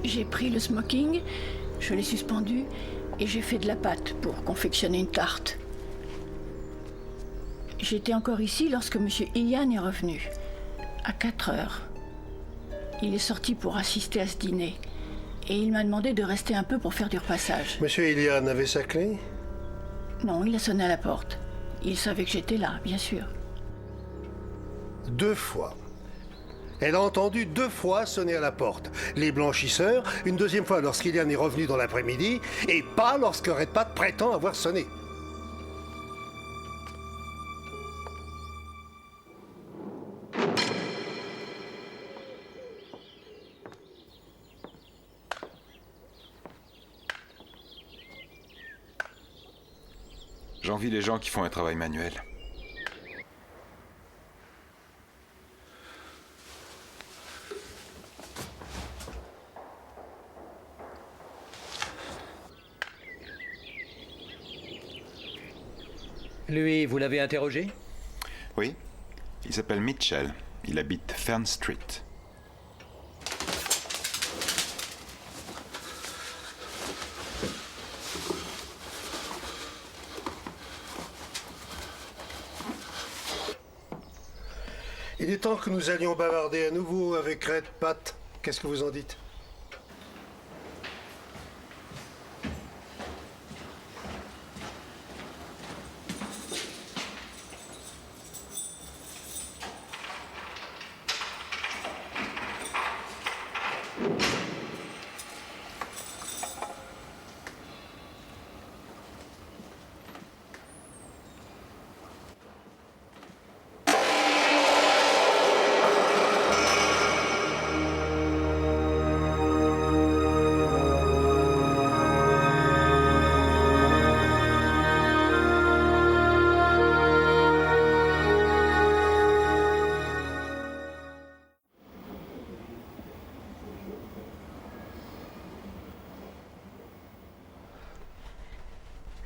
J'ai pris le smoking, je l'ai suspendu et j'ai fait de la pâte pour confectionner une tarte. J'étais encore ici lorsque M. Ilian est revenu, à 4h. Il est sorti pour assister à ce dîner et il m'a demandé de rester un peu pour faire du repassage. M. Ilian avait sa clé? Non, il a sonné à la porte. Il savait que j'étais là, bien sûr. 2 fois. Elle a entendu 2 fois sonner à la porte. Les blanchisseurs, une 2e fois lorsqu'Ilian est revenu dans l'après-midi, et pas lorsque Red Pat prétend avoir sonné. J'envie les gens qui font un travail manuel. Lui, vous l'avez interrogé? Oui. Il s'appelle Mitchell. Il habite Fern Street. Il est temps que nous allions bavarder à nouveau avec Red Pat. Qu'est-ce que vous en dites?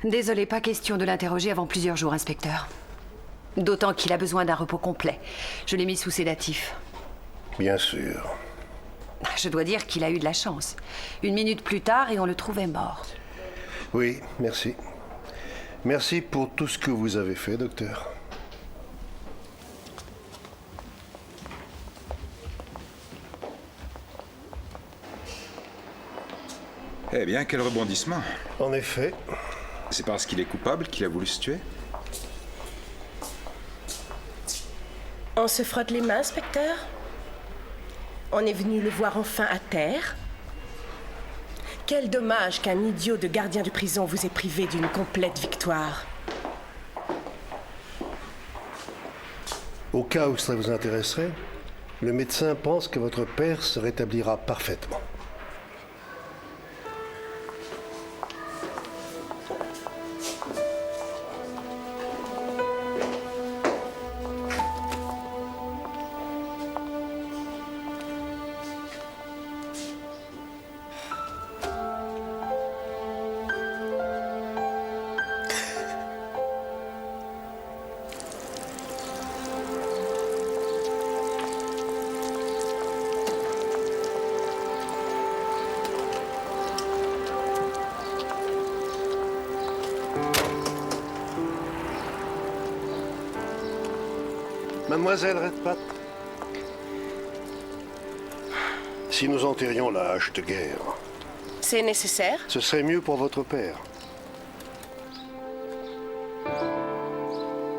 Désolé, pas question de l'interroger avant plusieurs jours, inspecteur. D'autant qu'il a besoin d'un repos complet. Je l'ai mis sous sédatif. Bien sûr. Je dois dire qu'il a eu de la chance. 1 minute plus tard et on le trouvait mort. Oui, merci. Merci pour tout ce que vous avez fait, docteur. Eh bien, quel rebondissement. En effet. C'est parce qu'il est coupable qu'il a voulu se tuer? On se frotte les mains, inspecteur? On est venu le voir enfin à terre? Quel dommage qu'un idiot de gardien de prison vous ait privé d'une complète victoire. Au cas où cela vous intéresserait, le médecin pense que votre père se rétablira parfaitement. Mademoiselle Redpath, si nous enterrions la hache de guerre, c'est nécessaire? ce serait mieux pour votre père.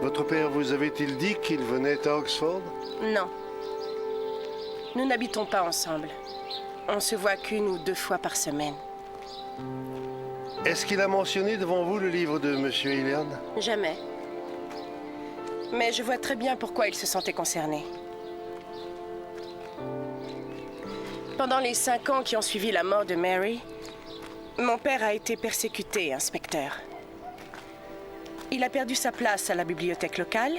Votre père vous avait-il dit qu'il venait à Oxford? Non. Nous n'habitons pas ensemble. On se voit qu'1 ou 2 fois par semaine. Est-ce qu'il a mentionné devant vous le livre de Monsieur Ilian? Jamais. Mais je vois très bien pourquoi il se sentait concerné. Pendant les 5 ans qui ont suivi la mort de Mary, mon père a été persécuté, inspecteur. Il a perdu sa place à la bibliothèque locale.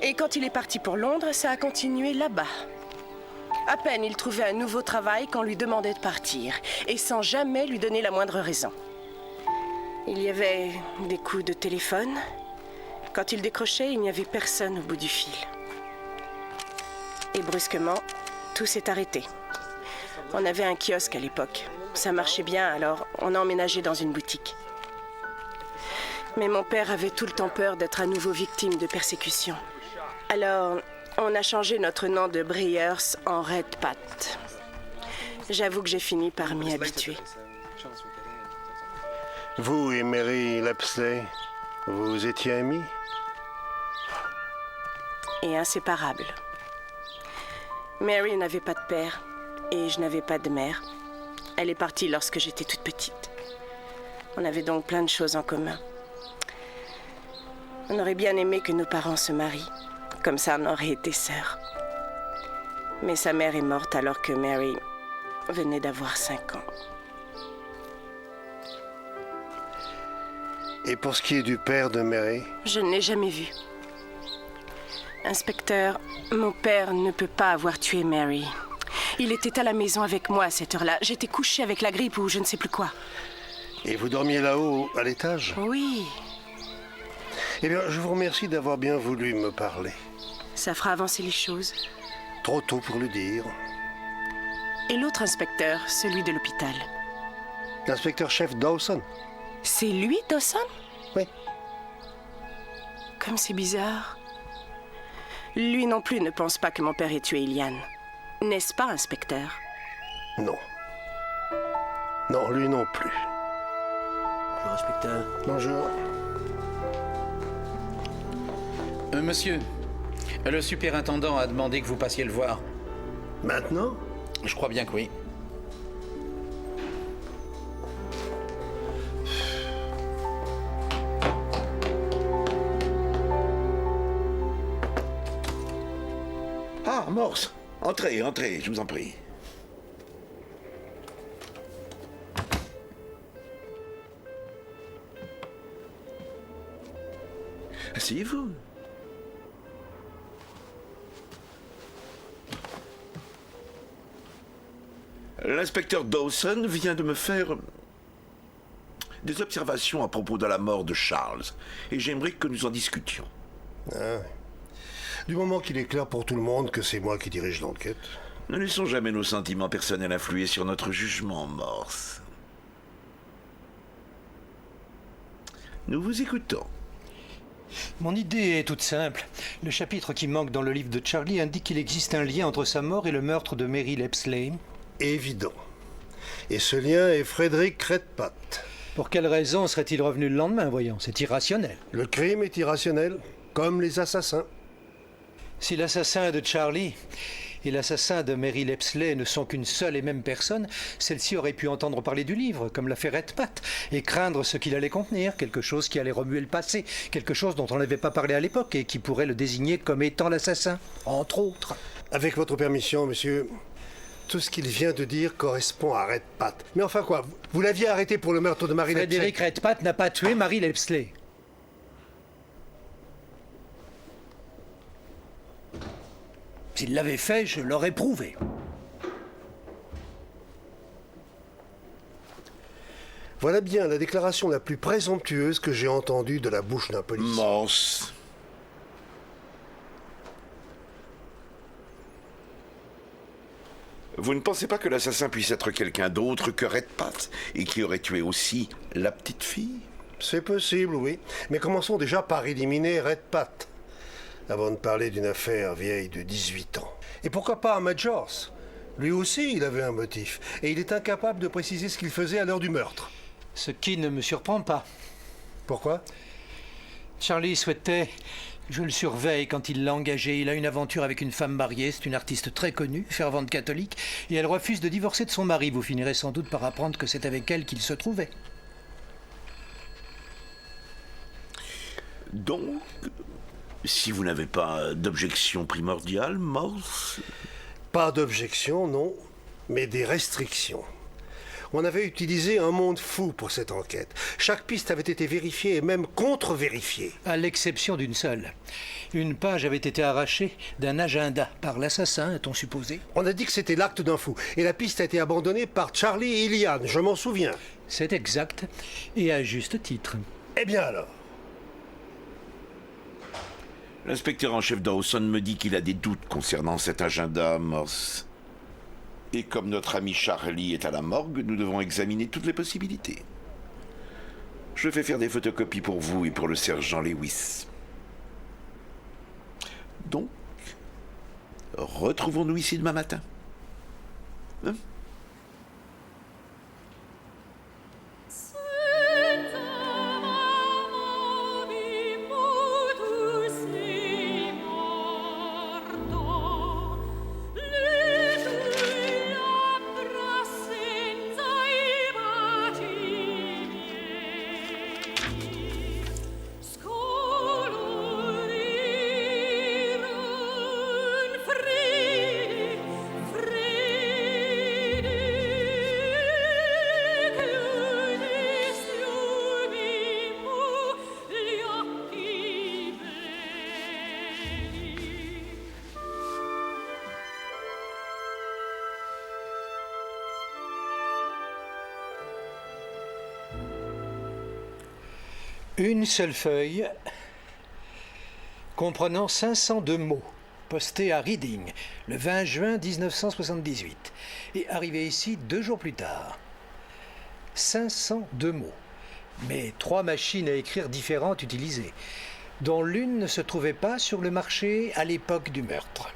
Et quand il est parti pour Londres, ça a continué là-bas. À peine il trouvait un nouveau travail qu'on lui demandait de partir, et sans jamais lui donner la moindre raison. Il y avait des coups de téléphone. Quand il décrochait, il n'y avait personne au bout du fil. Et brusquement, tout s'est arrêté. On avait un kiosque à l'époque. Ça marchait bien, alors on a emménagé dans une boutique. Mais mon père avait tout le temps peur d'être à nouveau victime de persécution. Alors, on a changé notre nom de Breyers en Red Pat. J'avoue que j'ai fini par m'y habituer. Vous et Mary Lapsley, vous étiez amis? Et inséparables. Mary n'avait pas de père et je n'avais pas de mère. Elle est partie lorsque j'étais toute petite. On avait donc plein de choses en commun. On aurait bien aimé que nos parents se marient. Comme ça, on aurait été sœurs. Mais sa mère est morte alors que Mary venait d'avoir 5 ans. Et pour ce qui est du père de Mary? Je ne l'ai jamais vu. Inspecteur, mon père ne peut pas avoir tué Mary. Il était à la maison avec moi à cette heure-là. J'étais couchée avec la grippe ou je ne sais plus quoi. Et vous dormiez là-haut, à l'étage? Oui. Eh bien, je vous remercie d'avoir bien voulu me parler. Ça fera avancer les choses. Trop tôt pour le dire. Et l'autre inspecteur, celui de l'hôpital? L'inspecteur-chef Dawson. C'est lui, Dawson? Oui. Comme c'est bizarre. Lui non plus ne pense pas que mon père ait tué Ilian. N'est-ce pas, inspecteur? Non. Non, lui non plus. Bonjour, inspecteur. Bonjour. Monsieur, le superintendant a demandé que vous passiez le voir. Maintenant? Je crois bien que oui. Ah, Morse, entrez, entrez, je vous en prie. Asseyez-vous. L'inspecteur Dawson vient de me faire des observations à propos de la mort de Charles, et j'aimerais que nous en discutions. Ah. Du moment qu'il est clair pour tout le monde que c'est moi qui dirige l'enquête. Ne laissons jamais nos sentiments personnels influer sur notre jugement, Morse. Nous vous écoutons. Mon idée est toute simple. Le chapitre qui manque dans le livre de Charlie indique qu'il existe un lien entre sa mort et le meurtre de Mary Lepsley. Évident. Et ce lien est Frédéric Redpath. Pour quelle raison serait-il revenu le lendemain, voyons? C'est irrationnel. Le crime est irrationnel, comme les assassins. Si l'assassin de Charlie et l'assassin de Mary Lepsley ne sont qu'une seule et même personne, celle-ci aurait pu entendre parler du livre, comme l'a fait Redpath, et craindre ce qu'il allait contenir, quelque chose qui allait remuer le passé, quelque chose dont on n'avait pas parlé à l'époque et qui pourrait le désigner comme étant l'assassin, entre autres. Avec votre permission, monsieur, tout ce qu'il vient de dire correspond à Redpath. Mais enfin quoi, vous l'aviez arrêté pour le meurtre de Mary Lepsley? Frédéric Redpath n'a pas tué Mary Lepsley. S'il l'avait fait, je l'aurais prouvé. Voilà bien la déclaration la plus présomptueuse que j'ai entendue de la bouche d'un policier. Morse. Vous ne pensez pas que l'assassin puisse être quelqu'un d'autre que Redpath et qui aurait tué aussi la petite fille? C'est possible, oui. Mais commençons déjà par éliminer Redpath, avant de parler d'une affaire vieille de 18 ans. Et pourquoi pas Majors? Lui aussi, il avait un motif. Et il est incapable de préciser ce qu'il faisait à l'heure du meurtre. Ce qui ne me surprend pas. Pourquoi? Charlie souhaitait... Je le surveille quand il l'a engagé. Il a une aventure avec une femme mariée. C'est une artiste très connue, fervente catholique. Et elle refuse de divorcer de son mari. Vous finirez sans doute par apprendre que c'est avec elle qu'il se trouvait. Donc, si vous n'avez pas d'objection primordiale, Morse? Pas d'objection, non, mais des restrictions. On avait utilisé un monde fou pour cette enquête. Chaque piste avait été vérifiée et même contre-vérifiée. À l'exception d'une seule. Une page avait été arrachée d'un agenda par l'assassin, a-t-on supposé? On a dit que c'était l'acte d'un fou. Et la piste a été abandonnée par Charlie et Ilian, je m'en souviens. C'est exact. Et à juste titre. Eh bien alors? L'inspecteur en chef Dawson me dit qu'il a des doutes concernant cet agenda, Morse. Et comme notre ami Charlie est à la morgue, nous devons examiner toutes les possibilités. Je vais faire des photocopies pour vous et pour le sergent Lewis. Donc, retrouvons-nous ici demain matin. Hein? Une seule feuille comprenant 502 mots, posté à Reading le 20 juin 1978 et arrivé ici 2 jours plus tard. 502 mots, mais 3 machines à écrire différentes utilisées, dont l'une ne se trouvait pas sur le marché à l'époque du meurtre.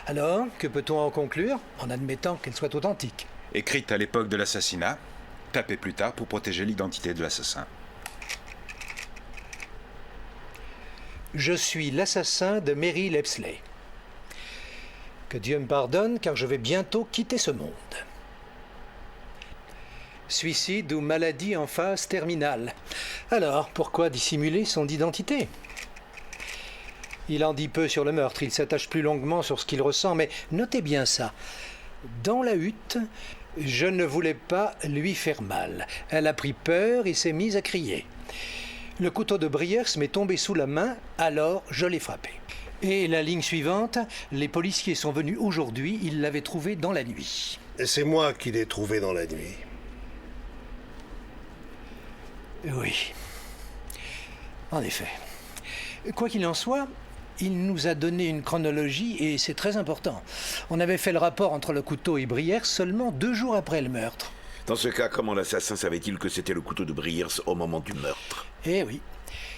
Alors, que peut-on en conclure, en admettant qu'elle soit authentique? Écrite à l'époque de l'assassinat, tapée plus tard pour protéger l'identité de l'assassin. Je suis l'assassin de Mary Lepsley. Que Dieu me pardonne, car je vais bientôt quitter ce monde. Suicide ou maladie en phase terminale. Alors, pourquoi dissimuler son identité? Il en dit peu sur le meurtre, il s'attache plus longuement sur ce qu'il ressent, mais notez bien ça. Dans la hutte, je ne voulais pas lui faire mal. Elle a pris peur et s'est mise à crier. Le couteau de Briers m'est tombé sous la main, alors je l'ai frappé. Et la ligne suivante, les policiers sont venus aujourd'hui, ils l'avaient trouvé dans la nuit. Et c'est moi qui l'ai trouvé dans la nuit. Oui. En effet. Quoi qu'il en soit, il nous a donné une chronologie et c'est très important. On avait fait le rapport entre le couteau et Briers seulement 2 jours après le meurtre. Dans ce cas, comment l'assassin savait-il que c'était le couteau de Briers au moment du meurtre? Eh oui.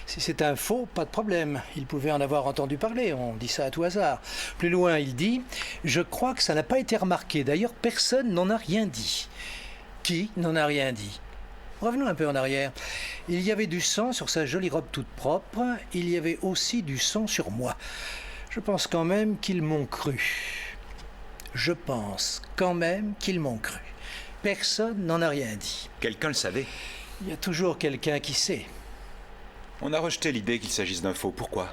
Si c'est un faux, pas de problème. Il pouvait en avoir entendu parler, on dit ça à tout hasard. Plus loin, il dit « Je crois que ça n'a pas été remarqué. D'ailleurs, personne n'en a rien dit. » Qui n'en a rien dit? Revenons un peu en arrière. Il y avait du sang sur sa jolie robe toute propre. Il y avait aussi du sang sur moi. Je pense quand même qu'ils m'ont cru. Je pense quand même qu'ils m'ont cru. Personne n'en a rien dit. Quelqu'un le savait. Il y a toujours quelqu'un qui sait. On a rejeté l'idée qu'il s'agisse d'un faux. Pourquoi?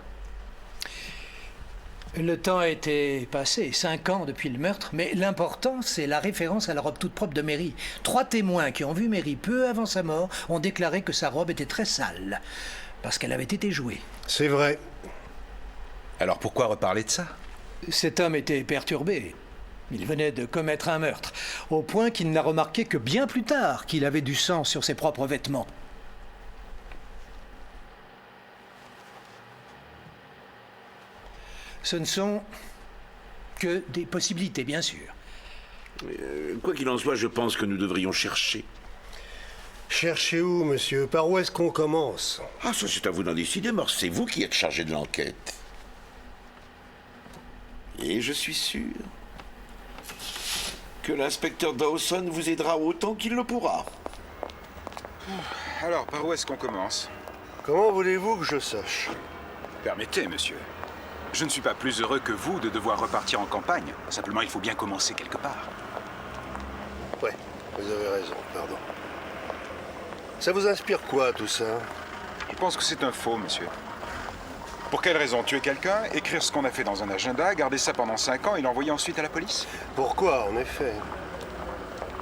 Le temps a été passé, 5 ans depuis le meurtre, mais l'important, c'est la référence à la robe toute propre de Mary. 3 témoins qui ont vu Mary peu avant sa mort ont déclaré que sa robe était très sale, parce qu'elle avait été jouée. C'est vrai. Alors pourquoi reparler de ça? Cet homme était perturbé. Il venait de commettre un meurtre, au point qu'il n'a remarqué que bien plus tard qu'il avait du sang sur ses propres vêtements. Ce ne sont que des possibilités, bien sûr. Quoi qu'il en soit, je pense que nous devrions chercher. Chercher où, monsieur? Par où est-ce qu'on commence? Ah, ça c'est à vous d'en décider, Morse. C'est vous qui êtes chargé de l'enquête. Et je suis sûr que l'inspecteur Dawson vous aidera autant qu'il le pourra. Alors, par où est-ce qu'on commence? Comment voulez-vous que je sache? Permettez, monsieur. Je ne suis pas plus heureux que vous de devoir repartir en campagne. Simplement, il faut bien commencer quelque part. Ouais, vous avez raison, pardon. Ça vous inspire quoi, tout ça? Je pense que c'est un faux, monsieur. Pour quelle raison? Tuer quelqu'un, écrire ce qu'on a fait dans un agenda, garder ça pendant 5 ans et l'envoyer ensuite à la police? Pourquoi, en effet?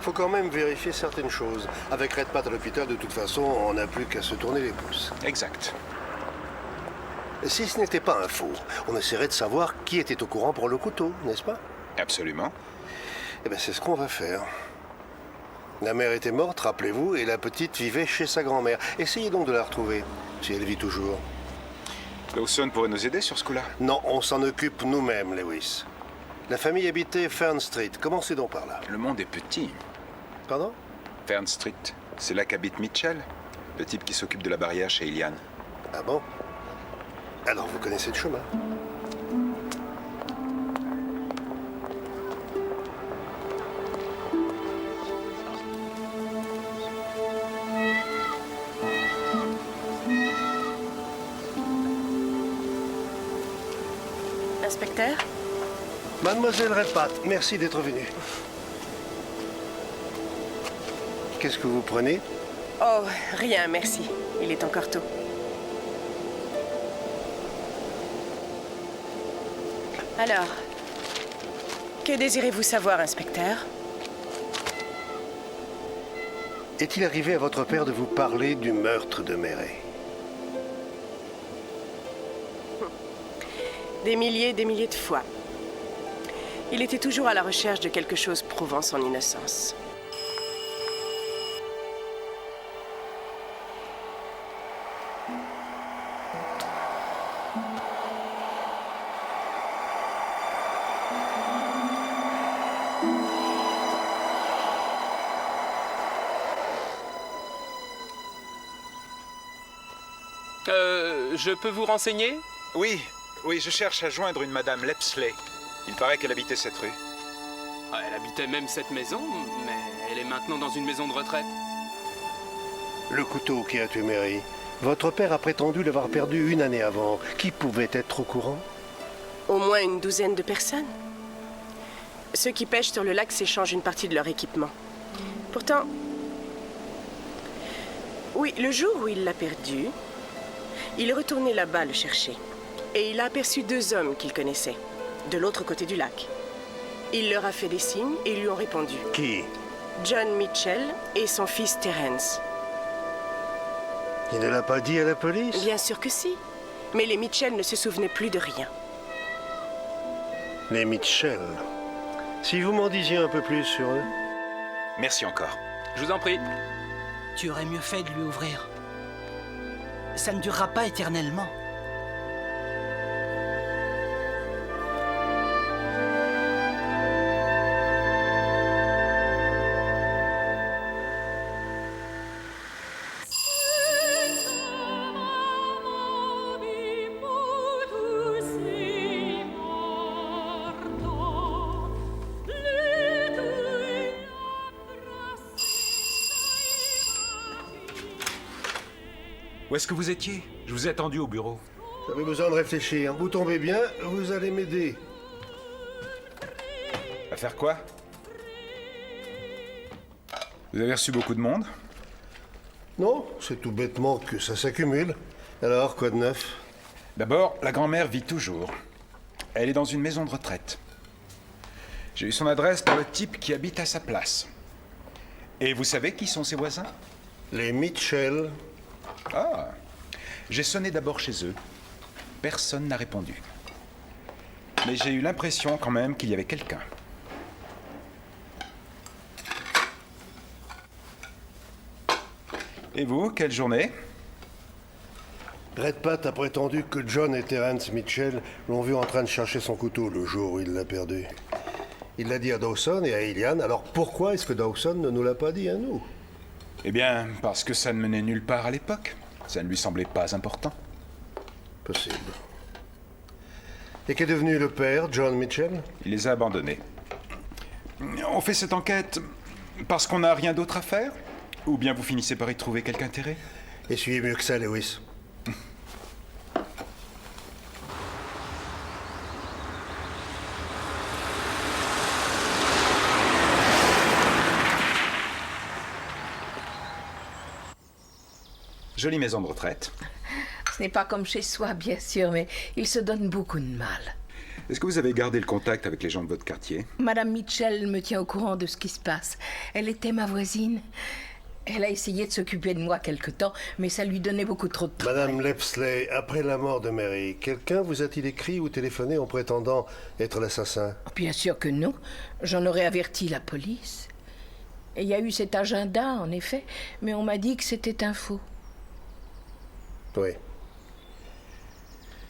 Faut quand même vérifier certaines choses. Avec Redpath à l'hôpital, de toute façon, on n'a plus qu'à se tourner les pouces. Exact. Si ce n'était pas un faux, on essaierait de savoir qui était au courant pour le couteau, n'est-ce pas? Absolument. Eh bien, c'est ce qu'on va faire. La mère était morte, rappelez-vous, et la petite vivait chez sa grand-mère. Essayez donc de la retrouver, si elle vit toujours. Dawson pourrait nous aider sur ce coup-là? Non, on s'en occupe nous-mêmes, Lewis. La famille habitait Fern Street. Commencez donc par là. Le monde est petit. Pardon? Fern Street. C'est là qu'habite Mitchell, le type qui s'occupe de la barrière chez Ilian. Ah bon? Alors vous connaissez le chemin. Inspecteur? Mademoiselle Redpath, merci d'être venue. Qu'est-ce que vous prenez? Oh, rien, merci. Il est encore tôt. Alors, que désirez-vous savoir, inspecteur? Est-il arrivé à votre père de vous parler du meurtre de Mary? Des milliers de fois. Il était toujours à la recherche de quelque chose prouvant son innocence. Je peux vous renseigner? Oui, je cherche à joindre une madame Lepsley. Il paraît qu'elle habitait cette rue. Ah, elle habitait même cette maison, mais elle est maintenant dans une maison de retraite. Le couteau qui a tué Mary. Votre père a prétendu l'avoir perdu une année avant. Qui pouvait être au courant? Au moins une douzaine de personnes. Ceux qui pêchent sur le lac s'échangent une partie de leur équipement. Pourtant, oui, le jour où il l'a perdu, il est retourné là-bas le chercher. Et il a aperçu deux hommes qu'il connaissait, de l'autre côté du lac. Il leur a fait des signes et ils lui ont répondu. Qui? John Mitchell et son fils Terence. Il ne l'a pas dit à la police? Bien sûr que si. Mais les Mitchell ne se souvenaient plus de rien. Les Mitchell. Si vous m'en disiez un peu plus sur eux. Merci encore. Je vous en prie. Tu aurais mieux fait de lui ouvrir. Ça ne durera pas éternellement. Où est-ce que vous étiez? Je vous ai attendu au bureau. J'avais besoin de réfléchir. Vous tombez bien, vous allez m'aider. À faire quoi? Vous avez reçu beaucoup de monde? Non, c'est tout bêtement que ça s'accumule. Alors, quoi de neuf? D'abord, la grand-mère vit toujours. Elle est dans une maison de retraite. J'ai eu son adresse par le type qui habite à sa place. Et vous savez qui sont ses voisins? Les Mitchell. Ah, j'ai sonné d'abord chez eux. Personne n'a répondu. Mais j'ai eu l'impression quand même qu'il y avait quelqu'un. Et vous, quelle journée? Redpath a prétendu que John et Terence Mitchell l'ont vu en train de chercher son couteau le jour où il l'a perdu. Il l'a dit à Dawson et à Ilian, alors pourquoi est-ce que Dawson ne nous l'a pas dit à nous? Eh bien, parce que ça ne menait nulle part à l'époque. Ça ne lui semblait pas important. Possible. Et qu'est devenu le père, John Mitchell? Il les a abandonnés. On fait cette enquête parce qu'on n'a rien d'autre à faire? Ou bien vous finissez par y trouver quelque intérêt? Essuyez mieux que ça, Lewis. Jolie maison de retraite. Ce n'est pas comme chez soi, bien sûr, mais il se donne beaucoup de mal. Est-ce que vous avez gardé le contact avec les gens de votre quartier? Madame Mitchell me tient au courant de ce qui se passe. Elle était ma voisine. Elle a essayé de s'occuper de moi quelque temps, mais ça lui donnait beaucoup trop de travail. Madame Lepsley, après la mort de Mary, quelqu'un vous a-t-il écrit ou téléphoné en prétendant être l'assassin? Bien sûr que non. J'en aurais averti la police. Et il y a eu cet agenda, en effet, mais on m'a dit que c'était un faux. Oui.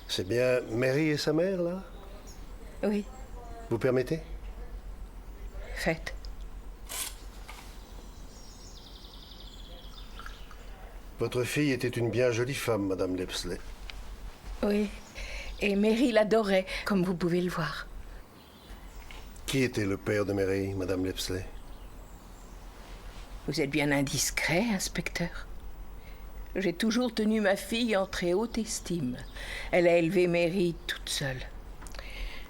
C'est bien Mary et sa mère, là? Oui. Vous permettez? Faites. Votre fille était une bien jolie femme, Madame Lepsley. Oui. Et Mary l'adorait, comme vous pouvez le voir. Qui était le père de Mary, Madame Lepsley? Vous êtes bien indiscret, inspecteur. J'ai toujours tenu ma fille en très haute estime. Elle a élevé Mary toute seule.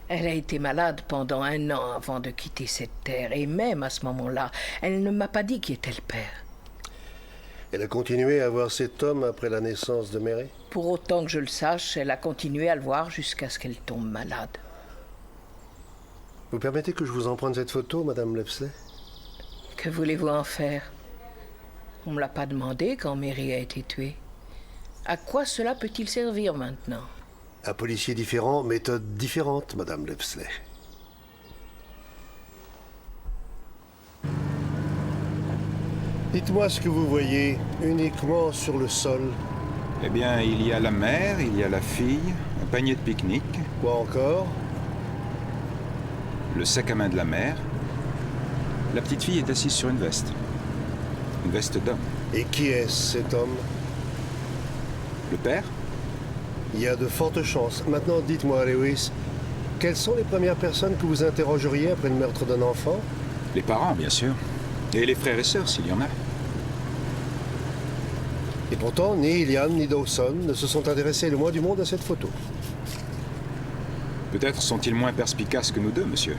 Elle a été malade pendant 1 an avant de quitter cette terre. Et même à ce moment-là, elle ne m'a pas dit qui était le père. Elle a continué à voir cet homme après la naissance de Mary? Pour autant que je le sache, elle a continué à le voir jusqu'à ce qu'elle tombe malade. Vous permettez que je vous emprunte cette photo, Madame Lepsley? Que voulez-vous en faire? On ne me l'a pas demandé quand Mary a été tuée. À quoi cela peut-il servir maintenant? Un policier différent, méthode différente, Madame Lepsley. Dites-moi ce que vous voyez uniquement sur le sol. Eh bien, il y a la mère, il y a la fille, un panier de pique-nique. Quoi encore? Le sac à main de la mère. La petite fille est assise sur une veste. Une veste d'homme. Et qui est cet homme? Le père? Il y a de fortes chances. Maintenant, dites-moi, Lewis, quelles sont les premières personnes que vous interrogeriez après le meurtre d'un enfant? Les parents, bien sûr. Et les frères et sœurs, s'il y en a. Et pourtant, ni Ilian ni Dawson ne se sont intéressés le moins du monde à cette photo. Peut-être sont-ils moins perspicaces que nous deux, monsieur.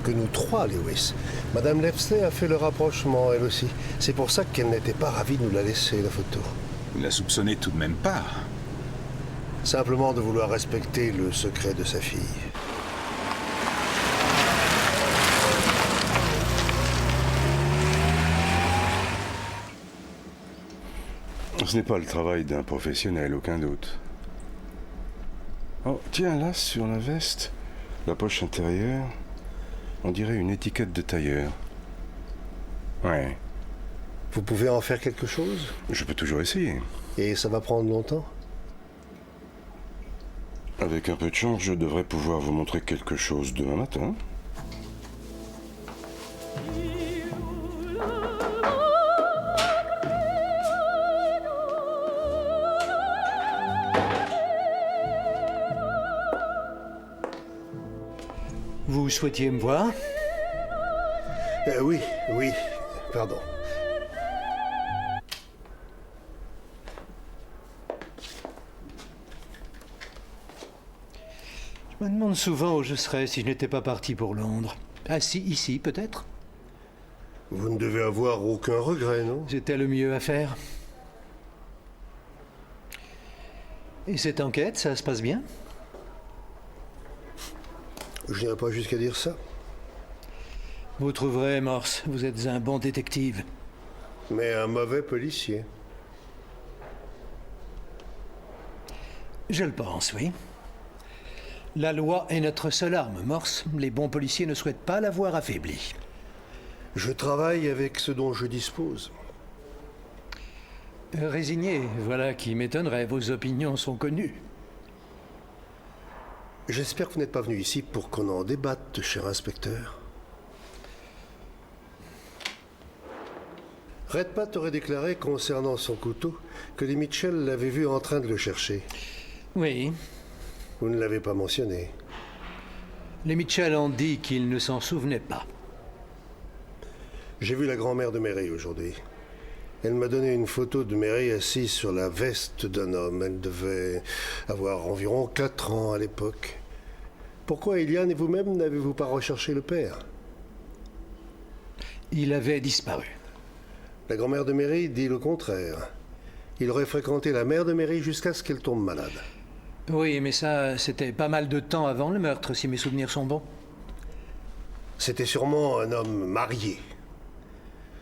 Que nous trois, Lewis. Madame Lefsley a fait le rapprochement, elle aussi. C'est pour ça qu'elle n'était pas ravie de nous la laisser, la photo. Vous ne la soupçonnez tout de même pas. Simplement de vouloir respecter le secret de sa fille. Ce n'est pas le travail d'un professionnel, aucun doute. Oh, tiens, là, sur la veste, la poche intérieure, on dirait une étiquette de tailleur. Ouais. Vous pouvez en faire quelque chose? Je peux toujours essayer. Et ça va prendre longtemps? Avec un peu de chance, je devrais pouvoir vous montrer quelque chose demain matin. Vous souhaitiez me voir? Oui, pardon. Je me demande souvent où je serais si je n'étais pas parti pour Londres. Assis ici, peut-être? Vous ne devez avoir aucun regret, non? C'était le mieux à faire. Et cette enquête, ça se passe bien? Je n'irai pas jusqu'à dire ça. Vous trouverez, Morse, vous êtes un bon détective. Mais un mauvais policier. Je le pense, oui. La loi est notre seule arme, Morse. Les bons policiers ne souhaitent pas la voir affaiblie. Je travaille avec ce dont je dispose. Résigné, voilà qui m'étonnerait. Vos opinions sont connues. J'espère que vous n'êtes pas venu ici pour qu'on en débatte, cher inspecteur. Redpath aurait déclaré concernant son couteau que les Mitchell l'avaient vu en train de le chercher. Oui. Vous ne l'avez pas mentionné. Les Mitchell ont dit qu'ils ne s'en souvenaient pas. J'ai vu la grand-mère de Mary aujourd'hui. Elle m'a donné une photo de Mary assise sur la veste d'un homme. Elle devait avoir environ 4 ans à l'époque. Pourquoi Ilian et vous-même n'avez-vous pas recherché le père? Il avait disparu. La grand-mère de Mary dit le contraire. Il aurait fréquenté la mère de Mary jusqu'à ce qu'elle tombe malade. Oui, mais ça, c'était pas mal de temps avant le meurtre, si mes souvenirs sont bons. C'était sûrement un homme marié.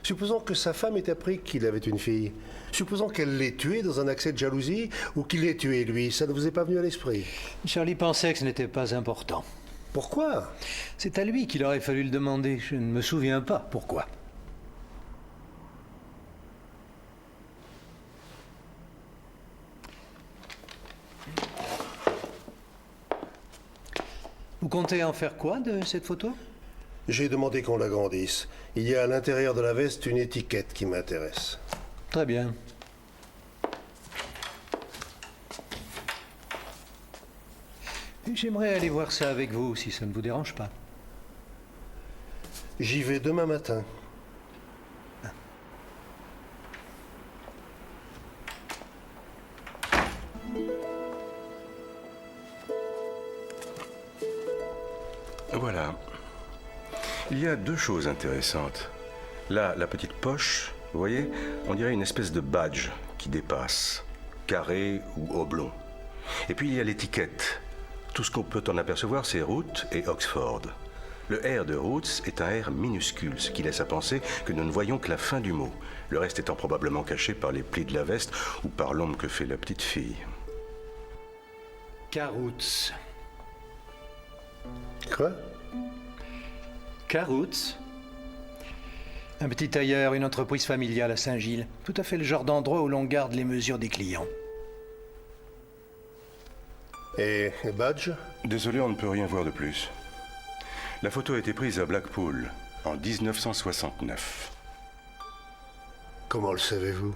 Supposons que sa femme ait appris qu'il avait une fille. Supposons qu'elle l'ait tué dans un accès de jalousie ou qu'il l'ait tué lui. Ça ne vous est pas venu à l'esprit? Charlie pensait que ce n'était pas important. Pourquoi? C'est à lui qu'il aurait fallu le demander. Je ne me souviens pas pourquoi. Vous comptez en faire quoi de cette photo? J'ai demandé qu'on l'agrandisse. Il y a à l'intérieur de la veste une étiquette qui m'intéresse. Très bien. J'aimerais aller voir ça avec vous, si ça ne vous dérange pas. J'y vais demain matin. Voilà. Il y a 2 choses intéressantes. Là, la petite poche, vous voyez, on dirait une espèce de badge qui dépasse, carré ou oblong. Et puis il y a l'étiquette. Tout ce qu'on peut en apercevoir, c'est Roots et Oxford. Le R de Roots est un R minuscule, ce qui laisse à penser que nous ne voyons que la fin du mot, le reste étant probablement caché par les plis de la veste ou par l'ombre que fait la petite fille. Carroots. Quoi? Carroots. Un petit tailleur, une entreprise familiale à Saint-Gilles. Tout à fait le genre d'endroit où l'on garde les mesures des clients. Et badge? Désolé, on ne peut rien voir de plus. La photo a été prise à Blackpool en 1969. Comment le savez-vous?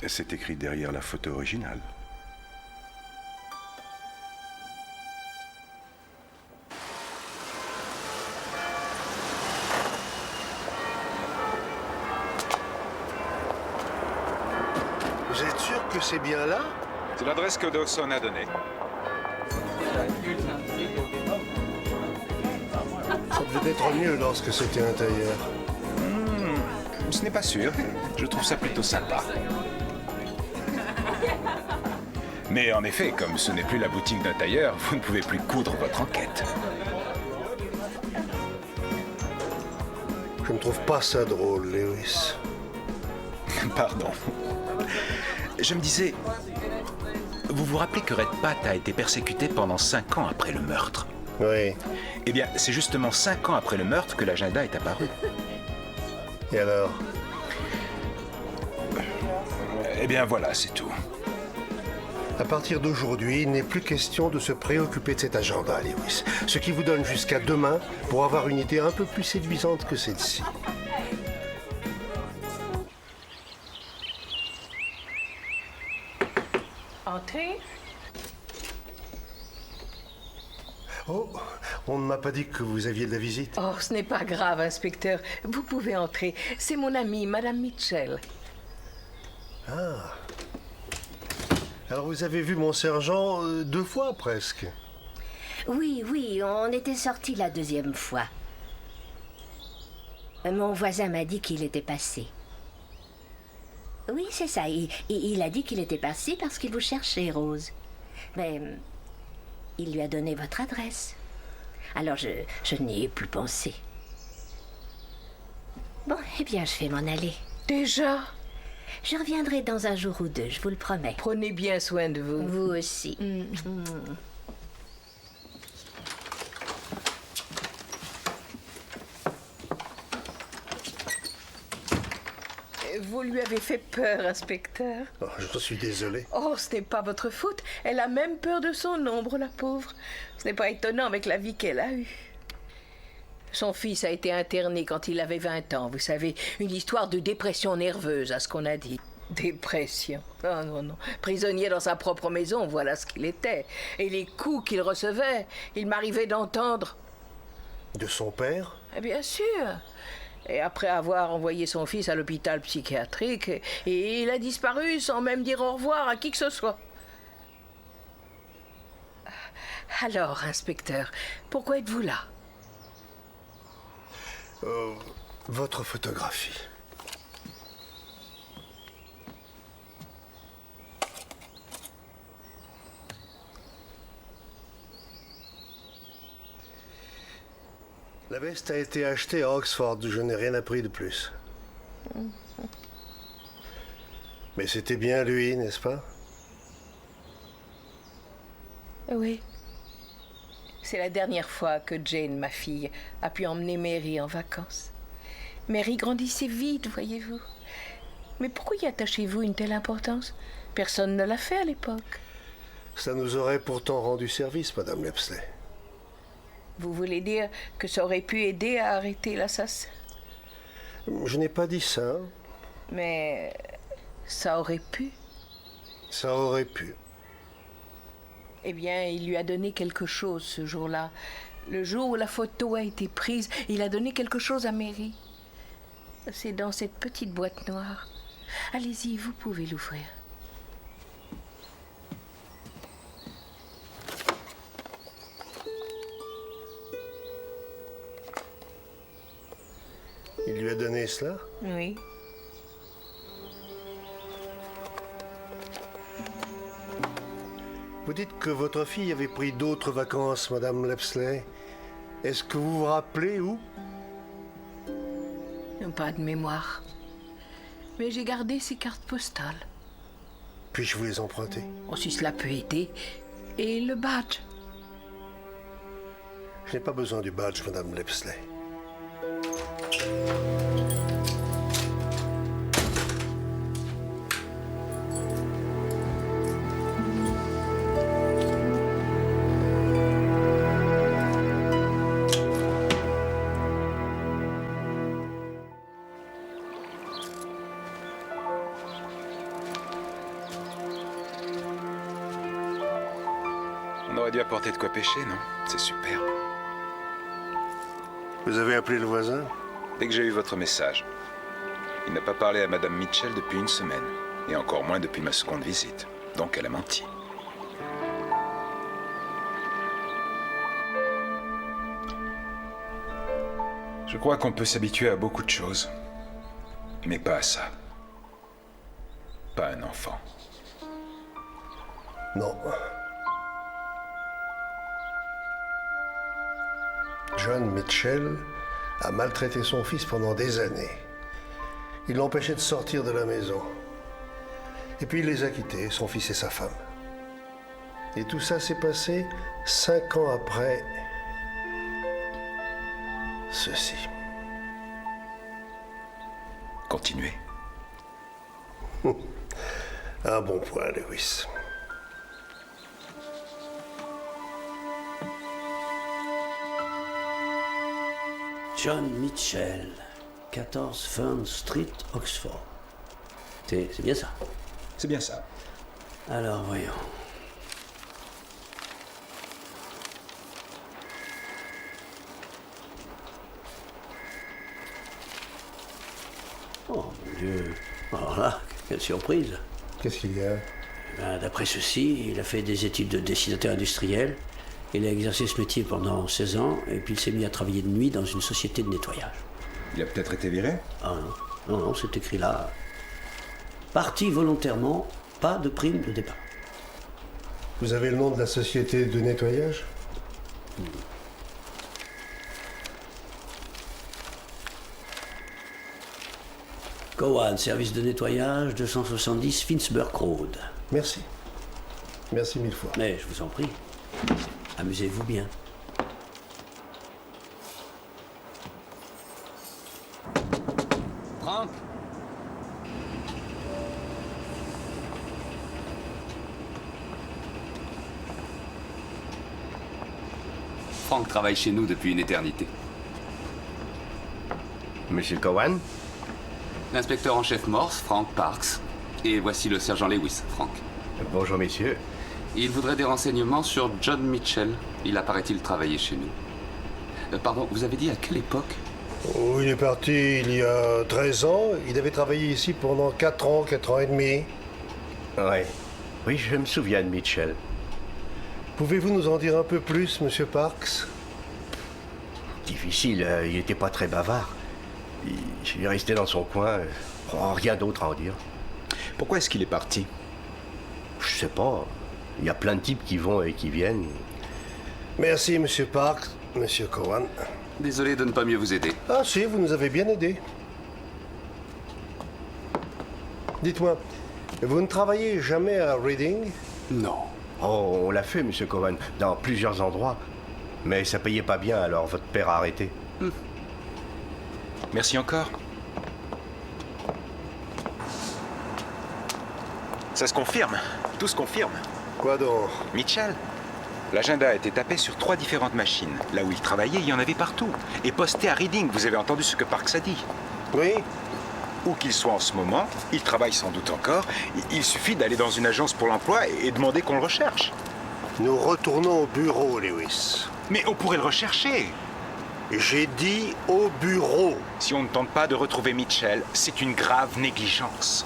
C'est écrit derrière la photo originale. Vous êtes sûr que c'est bien là? C'est l'adresse que Dawson a donnée. Ça devait être mieux lorsque c'était un tailleur. Ce n'est pas sûr. Je trouve ça plutôt sympa. Mais en effet, comme ce n'est plus la boutique d'un tailleur, vous ne pouvez plus coudre votre enquête. Je ne trouve pas ça drôle, Lewis. Pardon. Je me disais... Vous vous rappelez que Red Pat a été persécuté pendant 5 ans après le meurtre? Oui. Eh bien, c'est justement 5 ans après le meurtre que l'agenda est apparu. Et alors? Eh bien, voilà, c'est tout. À partir d'aujourd'hui, il n'est plus question de se préoccuper de cet agenda, Lewis. Ce qui vous donne jusqu'à demain pour avoir une idée un peu plus séduisante que celle-ci. Entrez. Oh, on ne m'a pas dit que vous aviez de la visite. Oh, ce n'est pas grave, inspecteur. Vous pouvez entrer. C'est mon amie, Madame Mitchell. Ah. Alors vous avez vu mon sergent 2 fois presque. Oui, oui, on était sortis la 2e fois. Mon voisin m'a dit qu'il était passé. Oui, c'est ça. Il a dit qu'il était passé parce qu'il vous cherchait, Rose. Mais il lui a donné votre adresse. Alors je n'y ai plus pensé. Bon, eh bien, je vais m'en aller. Déjà? Je reviendrai dans un jour ou 2, je vous le promets. Prenez bien soin de vous. Vous aussi. Vous lui avez fait peur, inspecteur. Oh, je suis désolé. Oh, ce n'est pas votre faute. Elle a même peur de son ombre, la pauvre. Ce n'est pas étonnant avec la vie qu'elle a eue. Son fils a été interné quand il avait 20 ans, vous savez. Une histoire de dépression nerveuse, à ce qu'on a dit. Dépression. Oh non, non. Prisonnier dans sa propre maison, voilà ce qu'il était. Et les coups qu'il recevait, il m'arrivait d'entendre. De son père? Bien sûr. Et après avoir envoyé son fils à l'hôpital psychiatrique, et il a disparu sans même dire au revoir à qui que ce soit. Alors, inspecteur, pourquoi êtes-vous là? Votre photographie. La veste a été achetée à Oxford, je n'ai rien appris de plus. Mais c'était bien lui, n'est-ce pas? Oui. C'est la dernière fois que Jane, ma fille, a pu emmener Mary en vacances. Mary grandissait vite, voyez-vous. Mais pourquoi y attachez-vous une telle importance? Personne ne l'a fait à l'époque. Ça nous aurait pourtant rendu service, Madame Lepsley. Vous voulez dire que ça aurait pu aider à arrêter l'assassin? Je n'ai pas dit ça. Mais ça aurait pu. Ça aurait pu. Eh bien, il lui a donné quelque chose ce jour-là. Le jour où la photo a été prise, il a donné quelque chose à Mary. C'est dans cette petite boîte noire. Allez-y, vous pouvez l'ouvrir. Il lui a donné cela? Oui. Vous dites que votre fille avait pris d'autres vacances, Madame Lepsley. Est-ce que vous vous rappelez où? Pas de mémoire. Mais j'ai gardé ses cartes postales. Puis-je vous les emprunter? Oh, si cela peut aider. Et le badge? Je n'ai pas besoin du badge, Madame Lepsley. aurait dû apporter de quoi pêcher, non? C'est superbe. Vous avez appelé le voisin? Dès que j'ai eu votre message. Il n'a pas parlé à Madame Mitchell depuis une semaine. Et encore moins depuis ma seconde visite. Donc elle a menti. Je crois qu'on peut s'habituer à beaucoup de choses. Mais pas à ça. Pas un enfant. Non. John Mitchell a maltraité son fils pendant des années. Il l'empêchait de sortir de la maison. Et puis il les a quittés, son fils et sa femme. Et tout ça s'est passé 5 ans après ceci. Continuez. Un bon point, Lewis. John Mitchell, 14 Fern Street, Oxford. C'est bien ça? C'est bien ça. Alors, voyons. Oh, mon Dieu. Alors là, quelle surprise. Qu'est-ce qu'il y a? D'après ceci, il a fait des études de dessinateur industriel. Il a exercé ce métier pendant 16 ans, et puis il s'est mis à travailler de nuit dans une société de nettoyage. Il a peut-être été viré? Ah non, non, c'est écrit là. Parti volontairement, pas de prime de départ. Vous avez le nom de la société de nettoyage? Cowan, service de nettoyage, 270 Finsburg Road. Merci. Merci mille fois. Mais je vous en prie, amusez-vous bien. Franck? Franck travaille chez nous depuis une éternité. Monsieur Cowan? L'inspecteur en chef Morse, Frank Parks. Et voici le sergent Lewis, Frank. Bonjour, messieurs. Il voudrait des renseignements sur John Mitchell. Il a, paraît-il, travaillé chez nous. Pardon, vous avez dit à quelle époque? Oh, il est parti il y a 13 ans. Il avait travaillé ici pendant 4 ans et demi. Ouais. Oui, je me souviens de Mitchell. Pouvez-vous nous en dire un peu plus, monsieur Parks? Difficile, il n'était pas très bavard. Il est resté dans son coin, rien d'autre à en dire. Pourquoi est-ce qu'il est parti? Je sais pas. Il y a plein de types qui vont et qui viennent. Merci, monsieur Parks, monsieur Cowan. Désolé de ne pas mieux vous aider. Ah si, vous nous avez bien aidés. Dites-moi, vous ne travaillez jamais à Reading? Non. Oh, on l'a fait, monsieur Cowan, dans plusieurs endroits. Mais ça payait pas bien, alors votre père a arrêté. Merci encore. Ça se confirme. Tout se confirme. Quoi donc? Mitchell? L'agenda a été tapé sur 3 différentes machines. Là où il travaillait, il y en avait partout. Et posté à Reading, vous avez entendu ce que Parks a dit? Oui. Où qu'il soit en ce moment, il travaille sans doute encore. Il suffit d'aller dans une agence pour l'emploi et demander qu'on le recherche. Nous retournons au bureau, Lewis. Mais on pourrait le rechercher. J'ai dit au bureau. Si on ne tente pas de retrouver Mitchell, c'est une grave négligence.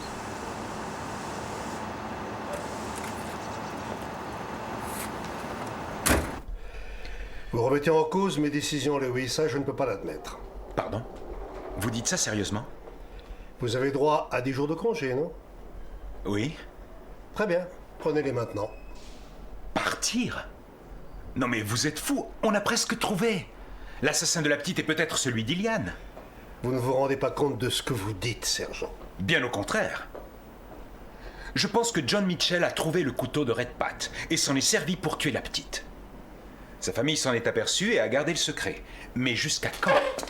Vous remettez en cause mes décisions, Lewis. Ça, je ne peux pas l'admettre. Pardon? Vous dites ça sérieusement? Vous avez droit à 10 jours de congé, non? Oui. Très bien. Prenez-les maintenant. Partir? Non mais vous êtes fou. On a presque trouvé. L'assassin de la petite est peut-être celui d'Iliane. Vous ne vous rendez pas compte de ce que vous dites, sergent. Bien au contraire. Je pense que John Mitchell a trouvé le couteau de Red Pat et s'en est servi pour tuer la petite. Sa famille s'en est aperçue et a gardé le secret. Mais jusqu'à quand?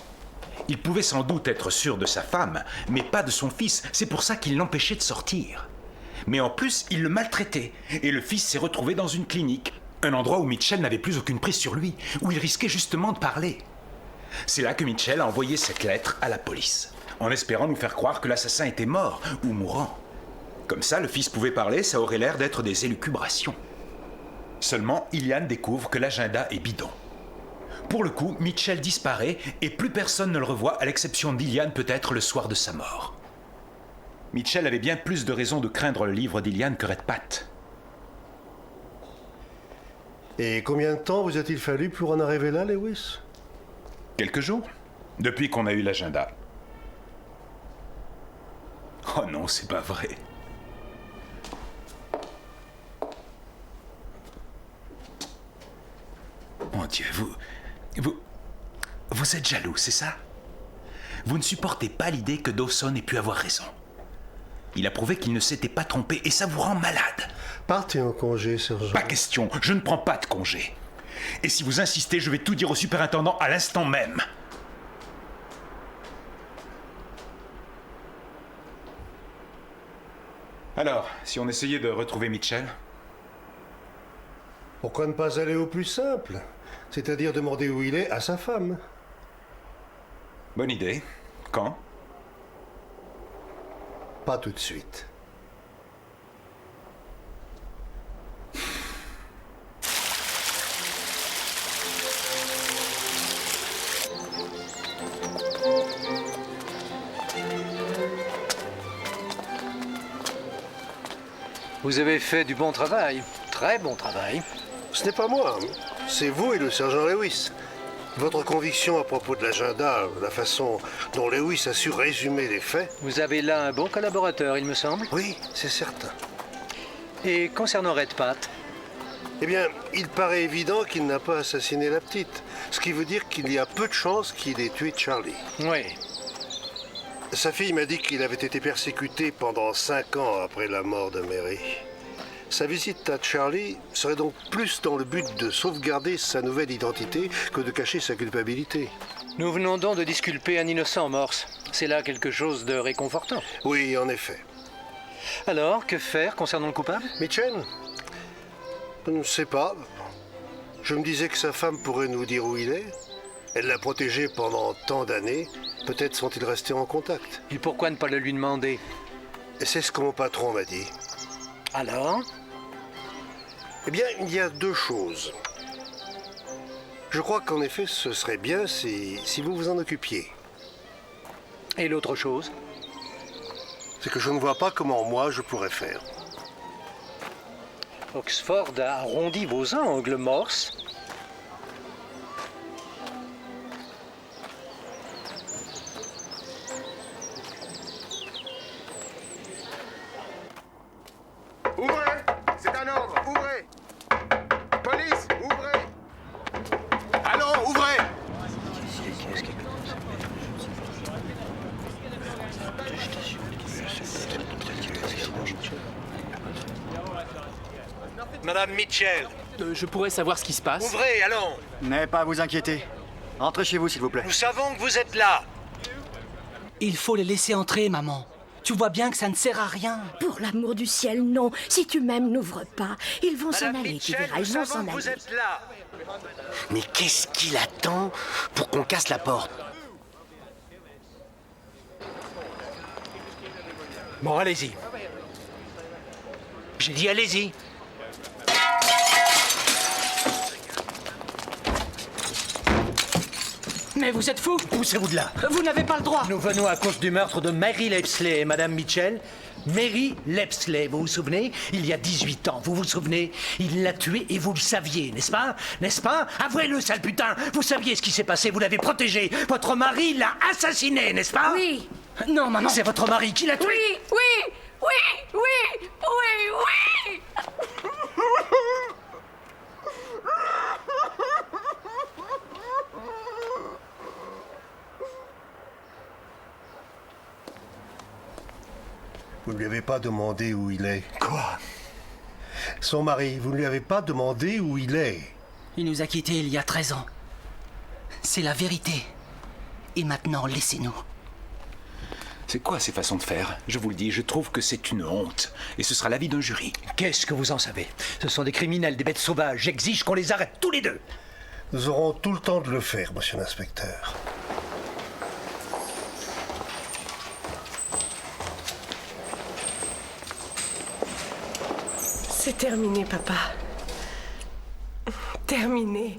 Il pouvait sans doute être sûr de sa femme, mais pas de son fils. C'est pour ça qu'il l'empêchait de sortir. Mais en plus, il le maltraitait. Et le fils s'est retrouvé dans une clinique. Un endroit où Mitchell n'avait plus aucune prise sur lui. Où il risquait justement de parler. C'est là que Mitchell a envoyé cette lettre à la police. En espérant nous faire croire que l'assassin était mort ou mourant. Comme ça, le fils pouvait parler, ça aurait l'air d'être des élucubrations. Seulement, Ilian découvre que l'agenda est bidon. Pour le coup, Mitchell disparaît et plus personne ne le revoit à l'exception d'Ilian peut-être le soir de sa mort. Mitchell avait bien plus de raisons de craindre le livre d'Ilian que Redpath. Et combien de temps vous a-t-il fallu pour en arriver là, Lewis? Quelques jours, depuis qu'on a eu l'agenda. Oh non, c'est pas vrai. Mon Dieu, vous êtes jaloux, c'est ça? Vous ne supportez pas l'idée que Dawson ait pu avoir raison. Il a prouvé qu'il ne s'était pas trompé et ça vous rend malade. Partez en congé, sergent. Pas question, je ne prends pas de congé. Et si vous insistez, je vais tout dire au superintendant à l'instant même. Alors, si on essayait de retrouver Mitchell? Pourquoi ne pas aller au plus simple? C'est-à-dire demander où il est à sa femme. Bonne idée. Quand? Pas tout de suite. Vous avez fait du bon travail. Très bon travail. Ce n'est pas moi. C'est vous et le sergent Lewis. Votre conviction à propos de l'agenda, la façon dont Lewis a su résumer les faits... Vous avez là un bon collaborateur, il me semble. Oui, c'est certain. Et concernant Redpath? Eh bien, il paraît évident qu'il n'a pas assassiné la petite. Ce qui veut dire qu'il y a peu de chances qu'il ait tué Charlie. Oui. Sa fille m'a dit qu'il avait été persécuté pendant 5 ans après la mort de Mary. Sa visite à Charlie serait donc plus dans le but de sauvegarder sa nouvelle identité que de cacher sa culpabilité. Nous venons donc de disculper un innocent, Morse. C'est là quelque chose de réconfortant. Oui, en effet. Alors, que faire concernant le coupable? Mitchell? Je ne sais pas. Je me disais que sa femme pourrait nous dire où il est. Elle l'a protégé pendant tant d'années. Peut-être sont-ils restés en contact. Et pourquoi ne pas le lui demander? C'est ce que mon patron m'a dit. Alors? Eh bien, il y a 2 choses. Je crois qu'en effet, ce serait bien si vous vous en occupiez. Et l'autre chose? C'est que je ne vois pas comment moi je pourrais faire. Oxford a arrondi vos angles, Morse. Ouvrez! C'est un ordre! Ouvrez! Police! Ouvrez! Allons, ouvrez! Madame Mitchell! Je pourrais savoir ce qui se passe? Ouvrez, allons! N'ayez pas à vous inquiéter. Entrez chez vous, s'il vous plaît. Nous savons que vous êtes là! Il faut les laisser entrer, maman. Tu vois bien que ça ne sert à rien. Pour l'amour du ciel, non. Si tu m'aimes, n'ouvre pas. Ils vont s'en Madame aller, Mitchell, tu verras. Ils nous vont savons s'en que vous aller. êtes là! Mais qu'est-ce qu'il attend pour qu'on casse la porte? Bon, allez-y. J'ai dit allez-y. Mais vous êtes fous! Poussez-vous de là. Vous n'avez pas le droit! Nous venons à cause du meurtre de Mary Lepsley et Madame Mitchell. Mary Lepsley, vous vous souvenez? Il y a 18 ans, vous vous souvenez? Il l'a tuée et vous le saviez, n'est-ce pas? N'est-ce pas? Avouez-le, sale putain! Vous saviez ce qui s'est passé, vous l'avez protégé. Votre mari l'a assassiné, n'est-ce pas? Oui. Non, maman! C'est votre mari qui l'a tué? Oui, oui, oui, oui, oui, oui! Vous ne lui avez pas demandé où il est. Quoi? Son mari, vous ne lui avez pas demandé où il est. Il nous a quittés il y a 13 ans. C'est la vérité. Et maintenant, laissez-nous. C'est quoi ces façons de faire? Je vous le dis, je trouve que c'est une honte. Et ce sera l'avis d'un jury. Qu'est-ce que vous en savez? Ce sont des criminels, des bêtes sauvages. J'exige qu'on les arrête tous les deux. Nous aurons tout le temps de le faire, monsieur l'inspecteur. C'est terminé, papa. terminé.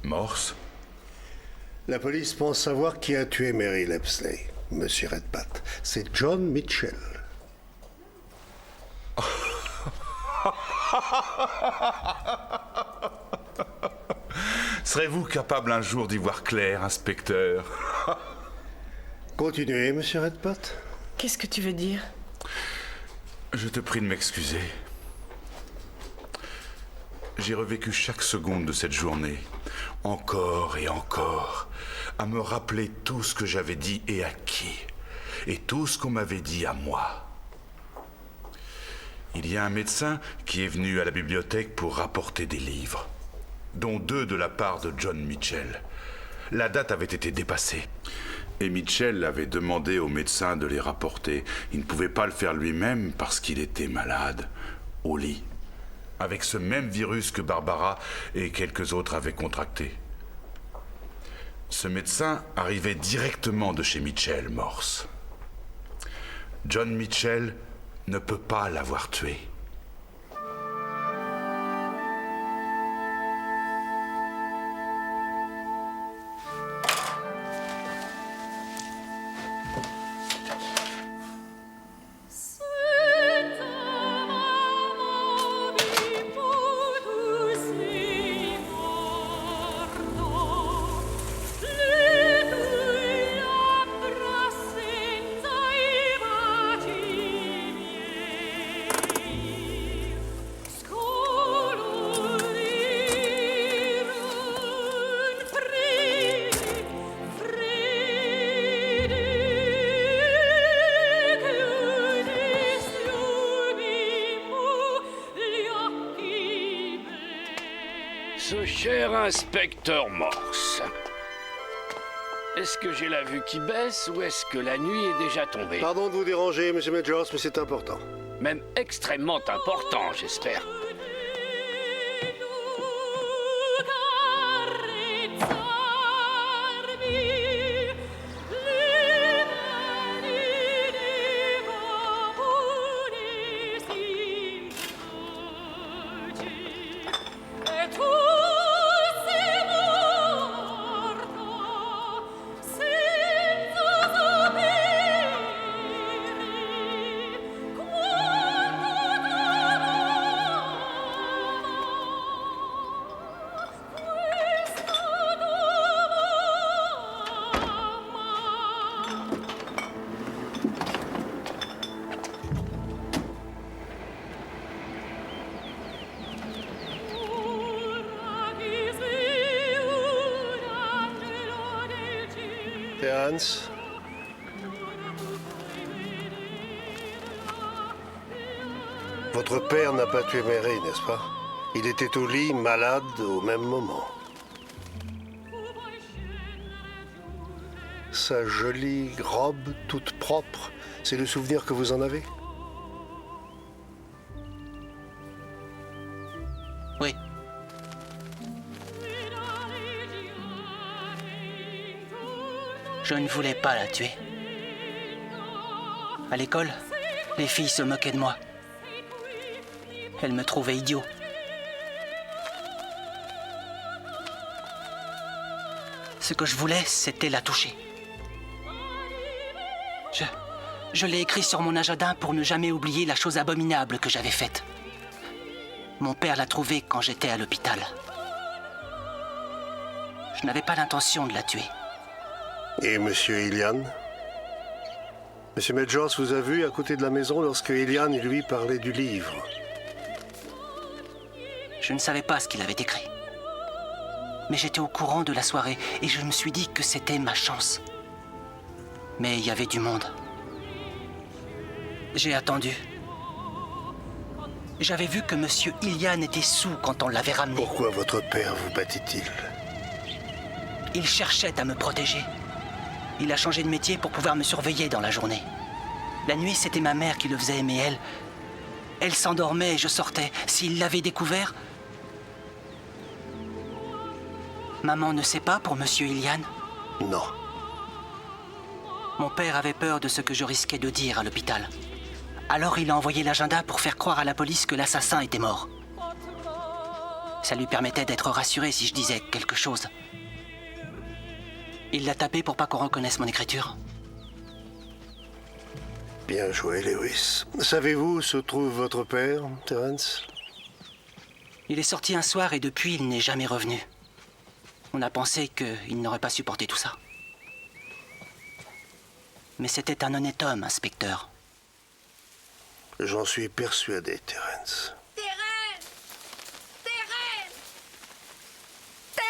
Morse? La police pense savoir qui a tué Mary Lepsley, Monsieur Redpath. C'est John Mitchell. Serez-vous capable un jour d'y voir clair, inspecteur? Continuez, Monsieur Redpath. Qu'est-ce que tu veux dire? Je te prie de m'excuser. J'ai revécu chaque seconde de cette journée, encore et encore, à me rappeler tout ce que j'avais dit et à qui, et tout ce qu'on m'avait dit à moi. Il y a un médecin qui est venu à la bibliothèque pour rapporter des livres, dont 2 de la part de John Mitchell. La date avait été dépassée. Et Mitchell avait demandé au médecin de les rapporter. Il ne pouvait pas le faire lui-même parce qu'il était malade, au lit, avec ce même virus que Barbara et quelques autres avaient contracté. Ce médecin arrivait directement de chez Mitchell, Morse. John Mitchell ne peut pas l'avoir tué. Ce cher inspecteur Morse. Est-ce que j'ai la vue qui baisse ou est-ce que la nuit est déjà tombée? Pardon de vous déranger, Monsieur Majors, mais c'est important. Même extrêmement important, j'espère. Hans. Votre père n'a pas tué Mary, n'est-ce pas? Il était au lit, malade, au même moment. Sa jolie robe, toute propre, c'est le souvenir que vous en avez? Oui. Je ne voulais pas la tuer. À l'école, les filles se moquaient de moi. Elles me trouvaient idiot. Ce que je voulais, c'était la toucher. Je l'ai écrit sur mon agenda pour ne jamais oublier la chose abominable que j'avais faite. Mon père l'a trouvée quand j'étais à l'hôpital. Je n'avais pas l'intention de la tuer. Et Monsieur Ilian? Monsieur Majors vous a vu à côté de la maison lorsque Ilian lui parlait du livre. Je ne savais pas ce qu'il avait écrit. Mais j'étais au courant de la soirée et je me suis dit que c'était ma chance. Mais il y avait du monde. J'ai attendu. J'avais vu que Monsieur Ilian était saoul quand on l'avait ramené. Pourquoi votre père vous battait-il? Il cherchait à me protéger. Il a changé de métier pour pouvoir me surveiller dans la journée. La nuit, c'était ma mère qui le faisait, mais elle s'endormait et je sortais. S'il l'avait découvert... Maman ne sait pas pour Monsieur Ilian? Non. Mon père avait peur de ce que je risquais de dire à l'hôpital. Alors il a envoyé l'agenda pour faire croire à la police que l'assassin était mort. Ça lui permettait d'être rassuré si je disais quelque chose. Il l'a tapé pour pas qu'on reconnaisse mon écriture. Bien joué, Lewis. Savez-vous où se trouve votre père, Terence? Il est sorti un soir et depuis, il n'est jamais revenu. On a pensé qu'il n'aurait pas supporté tout ça. Mais c'était un honnête homme, inspecteur. J'en suis persuadé, Terence. Terence! Terence! Terence!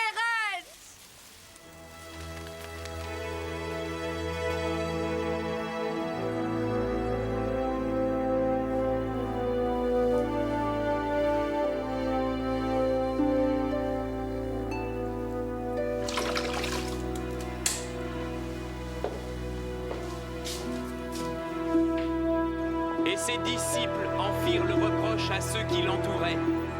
Et ses disciples en firent le reproche à ceux qui l'entouraient.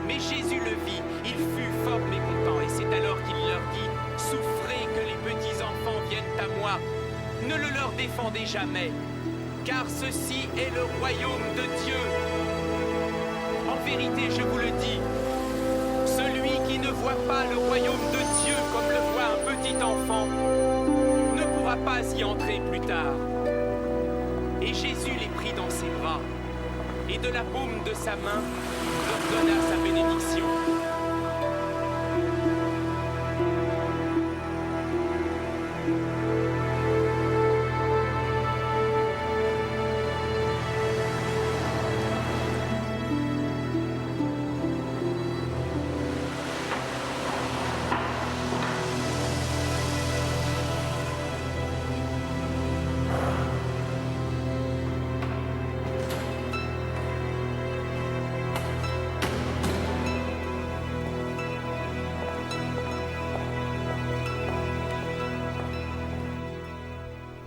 Mais Jésus le vit, il fut fort mécontent, et c'est alors qu'il leur dit, « Souffrez que les petits enfants viennent à moi, ne le leur défendez jamais, car ceci est le royaume de Dieu. En vérité, je vous le dis, celui qui ne voit pas le royaume de Dieu comme le voit un petit enfant, ne pourra pas y entrer plus tard. » Et Jésus les prit dans ses bras, et de la paume de sa main, leur donna sa bénédiction.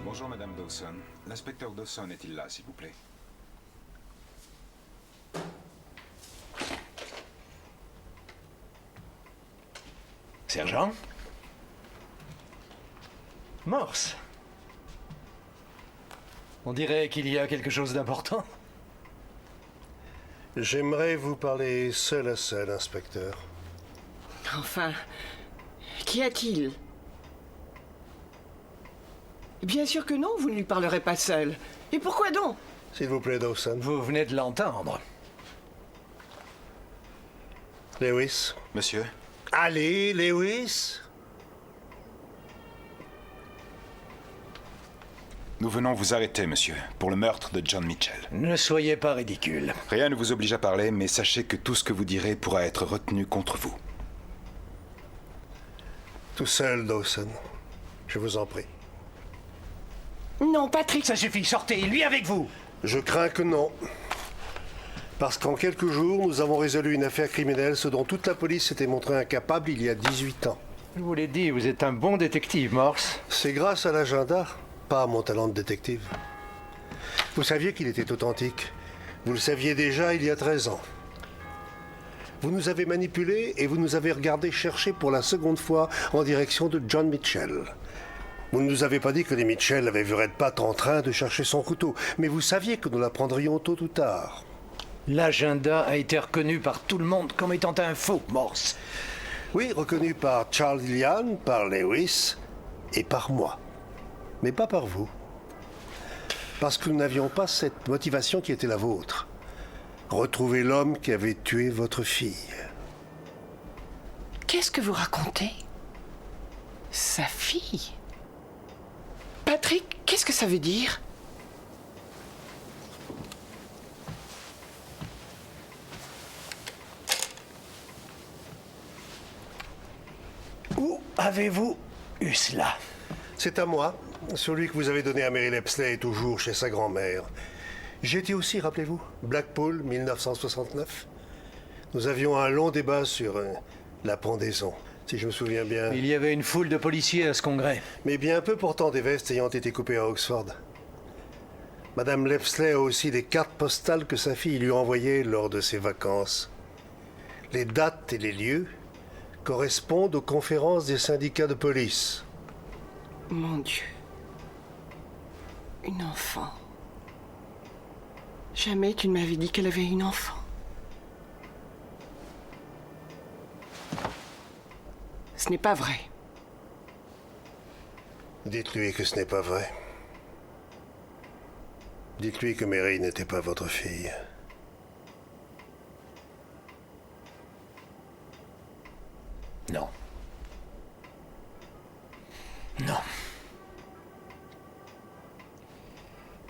Bonjour, Madame Dawson. L'inspecteur Dawson est-il là, s'il vous plaît? Sergent? Morse? On dirait qu'il y a quelque chose d'important. J'aimerais vous parler seul à seul, inspecteur. Enfin, qu'y a-t-il? Bien sûr que non, vous ne lui parlerez pas seul. Et pourquoi donc? S'il vous plaît, Dawson. Vous venez de l'entendre. Lewis. Monsieur? Allez, Lewis. Nous venons vous arrêter, monsieur, pour le meurtre de John Mitchell. Ne soyez pas ridicule. Rien ne vous oblige à parler, mais sachez que tout ce que vous direz pourra être retenu contre vous. Tout seul, Dawson. Je vous en prie. Non, Patrick. Ça suffit, sortez, lui avec vous. Je crains que non. Parce qu'en quelques jours, nous avons résolu une affaire criminelle, ce dont toute la police s'était montrée incapable il y a 18 ans. Je vous l'ai dit, vous êtes un bon détective, Morse. C'est grâce à l'agenda, pas à mon talent de détective. Vous saviez qu'il était authentique. Vous le saviez déjà il y a 13 ans. Vous nous avez manipulés et vous nous avez regardé chercher pour la seconde fois en direction de John Mitchell. Vous ne nous avez pas dit que les Mitchell avaient vu Red Pat en train de chercher son couteau, mais vous saviez que nous la prendrions tôt ou tard. L'agenda a été reconnu par tout le monde comme étant un faux, Morse. Oui, reconnu par Charles Lillian, par Lewis et par moi. Mais pas par vous. Parce que nous n'avions pas cette motivation qui était la vôtre. Retrouver l'homme qui avait tué votre fille. Qu'est-ce que vous racontez? Sa fille? Patrick, qu'est-ce que ça veut dire? Où avez-vous eu cela? C'est à moi. Celui que vous avez donné à Mary Lepsley est toujours chez sa grand-mère. J'y étais aussi, rappelez-vous, Blackpool, 1969. Nous avions un long débat sur la pendaison, si je me souviens bien. Il y avait une foule de policiers à ce congrès. Mais bien peu pourtant des vestes ayant été coupées à Oxford. Madame Lepsley a aussi les cartes postales que sa fille lui envoyait lors de ses vacances. Les dates et les lieux correspondent aux conférences des syndicats de police. Mon Dieu. Une enfant. Jamais tu ne m'avais dit qu'elle avait une enfant. Ce n'est pas vrai. Dites-lui que ce n'est pas vrai. Dites-lui que Mary n'était pas votre fille. Non. Non.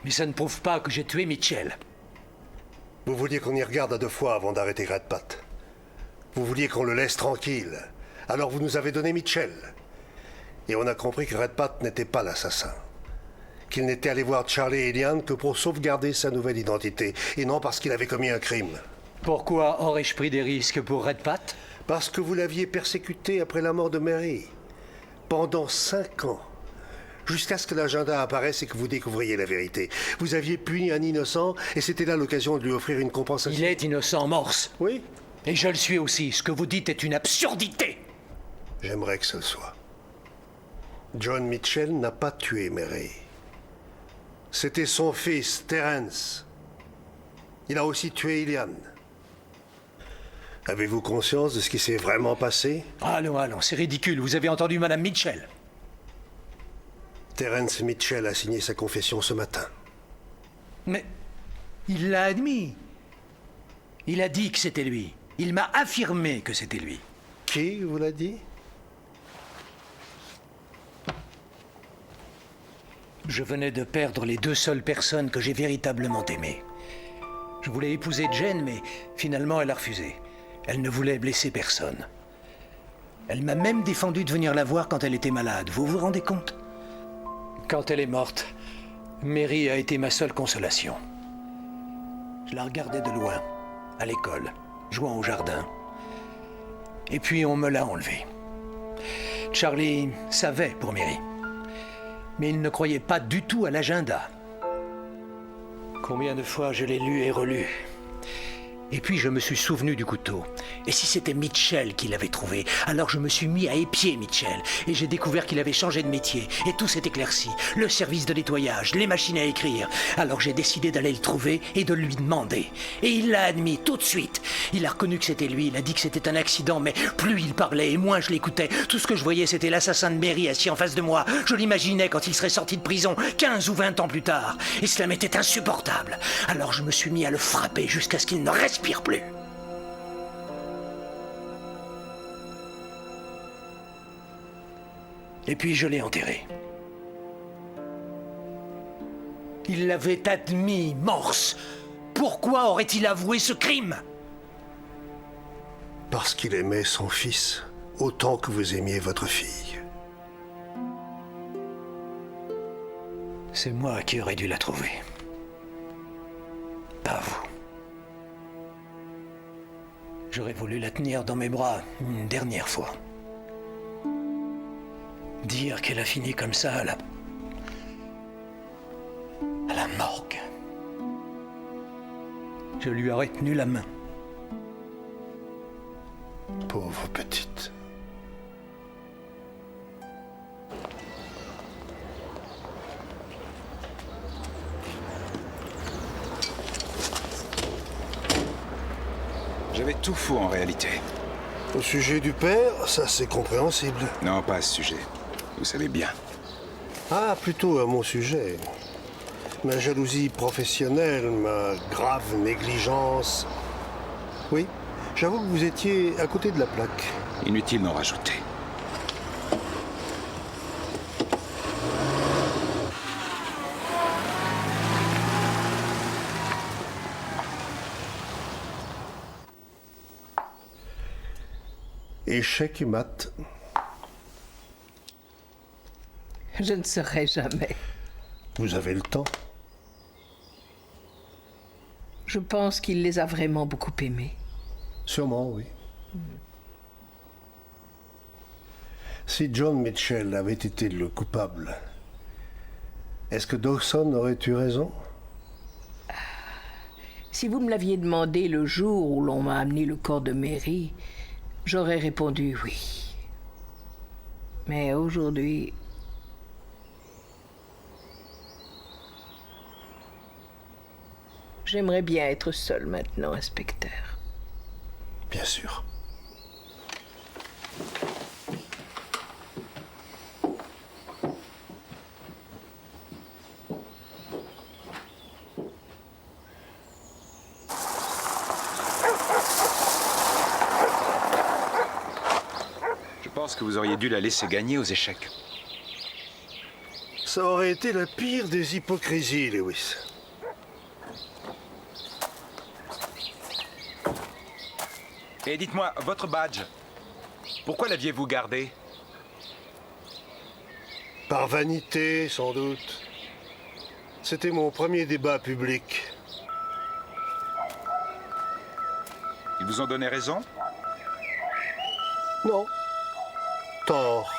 Mais ça ne prouve pas que j'ai tué Mitchell. Vous vouliez qu'on y regarde à 2 fois avant d'arrêter Redpath. Vous vouliez qu'on le laisse tranquille. Alors vous nous avez donné Mitchell. Et on a compris que Redpath n'était pas l'assassin. Qu'il n'était allé voir Charlie et Eliane que pour sauvegarder sa nouvelle identité, et non parce qu'il avait commis un crime. Pourquoi aurais-je pris des risques pour Redpath? Parce que vous l'aviez persécuté après la mort de Mary. Pendant 5 ans. Jusqu'à ce que l'agenda apparaisse et que vous découvriez la vérité. Vous aviez puni un innocent, et c'était là l'occasion de lui offrir une compensation. Il est innocent, Morse. Oui. Et je le suis aussi. Ce que vous dites est une absurdité. J'aimerais que ce le soit. John Mitchell n'a pas tué Mary. C'était son fils, Terence. Il a aussi tué Eliane. Avez-vous conscience de ce qui s'est vraiment passé? Allons, c'est ridicule. Vous avez entendu Madame Mitchell? Terence Mitchell a signé sa confession ce matin. Mais il l'a admis. Il a dit que c'était lui. Il m'a affirmé que c'était lui. Qui vous l'a dit? Je venais de perdre les 2 seules personnes que j'ai véritablement aimées. Je voulais épouser Jane, mais finalement elle a refusé. Elle ne voulait blesser personne. Elle m'a même défendu de venir la voir quand elle était malade. Vous vous rendez compte? Quand elle est morte, Mary a été ma seule consolation. Je la regardais de loin, à l'école, jouant au jardin. Et puis on me l'a enlevée. Charlie savait pour Mary. Mais il ne croyait pas du tout à l'agenda. Combien de fois je l'ai lu et relu. Et puis je me suis souvenu du couteau. Et si c'était Mitchell qui l'avait trouvé? Alors je me suis mis à épier Mitchell. Et j'ai découvert qu'il avait changé de métier. Et tout s'est éclairci. Le service de nettoyage, les machines à écrire. Alors j'ai décidé d'aller le trouver et de lui demander. Et il l'a admis tout de suite. Il a reconnu que c'était lui. Il a dit que c'était un accident. Mais plus il parlait et moins je l'écoutais. Tout ce que je voyais, c'était l'assassin de Mary assis en face de moi. Je l'imaginais quand il serait sorti de prison 15 ou 20 ans plus tard. Et cela m'était insupportable. Alors je me suis mis à le frapper jusqu'à ce qu'il ne respire plus. Et puis je l'ai enterré. Il l'avait admis, Morse. Pourquoi aurait-il avoué ce crime? Parce qu'il aimait son fils autant que vous aimiez votre fille. C'est moi qui aurais dû la trouver. Pas vous. J'aurais voulu la tenir dans mes bras une dernière fois. Dire qu'elle a fini comme ça à la morgue. Je lui aurais tenu la main. Pauvre petite. J'avais tout faux en réalité. Au sujet du père, ça c'est compréhensible. Non, pas à ce sujet. Vous savez bien. Ah, plutôt à mon sujet. Ma jalousie professionnelle, ma grave négligence. Oui, j'avoue que vous étiez à côté de la plaque. Inutile d'en rajouter. Échec et mat. Je ne saurais jamais. Vous avez le temps. Je pense qu'il les a vraiment beaucoup aimés. Sûrement, oui. Si John Mitchell avait été le coupable, est-ce que Dawson aurait eu raison? Si vous me l'aviez demandé le jour où l'on m'a amené le corps de Mary, j'aurais répondu oui. Mais aujourd'hui... J'aimerais bien être seul maintenant, inspecteur. Bien sûr. pense que vous auriez dû la laisser gagner aux échecs. Ça aurait été la pire des hypocrisies, Lewis. Et dites-moi, votre badge, pourquoi l'aviez-vous gardé? Par vanité, sans doute. C'était mon premier débat public. Ils vous ont donné raison? Non. Tort.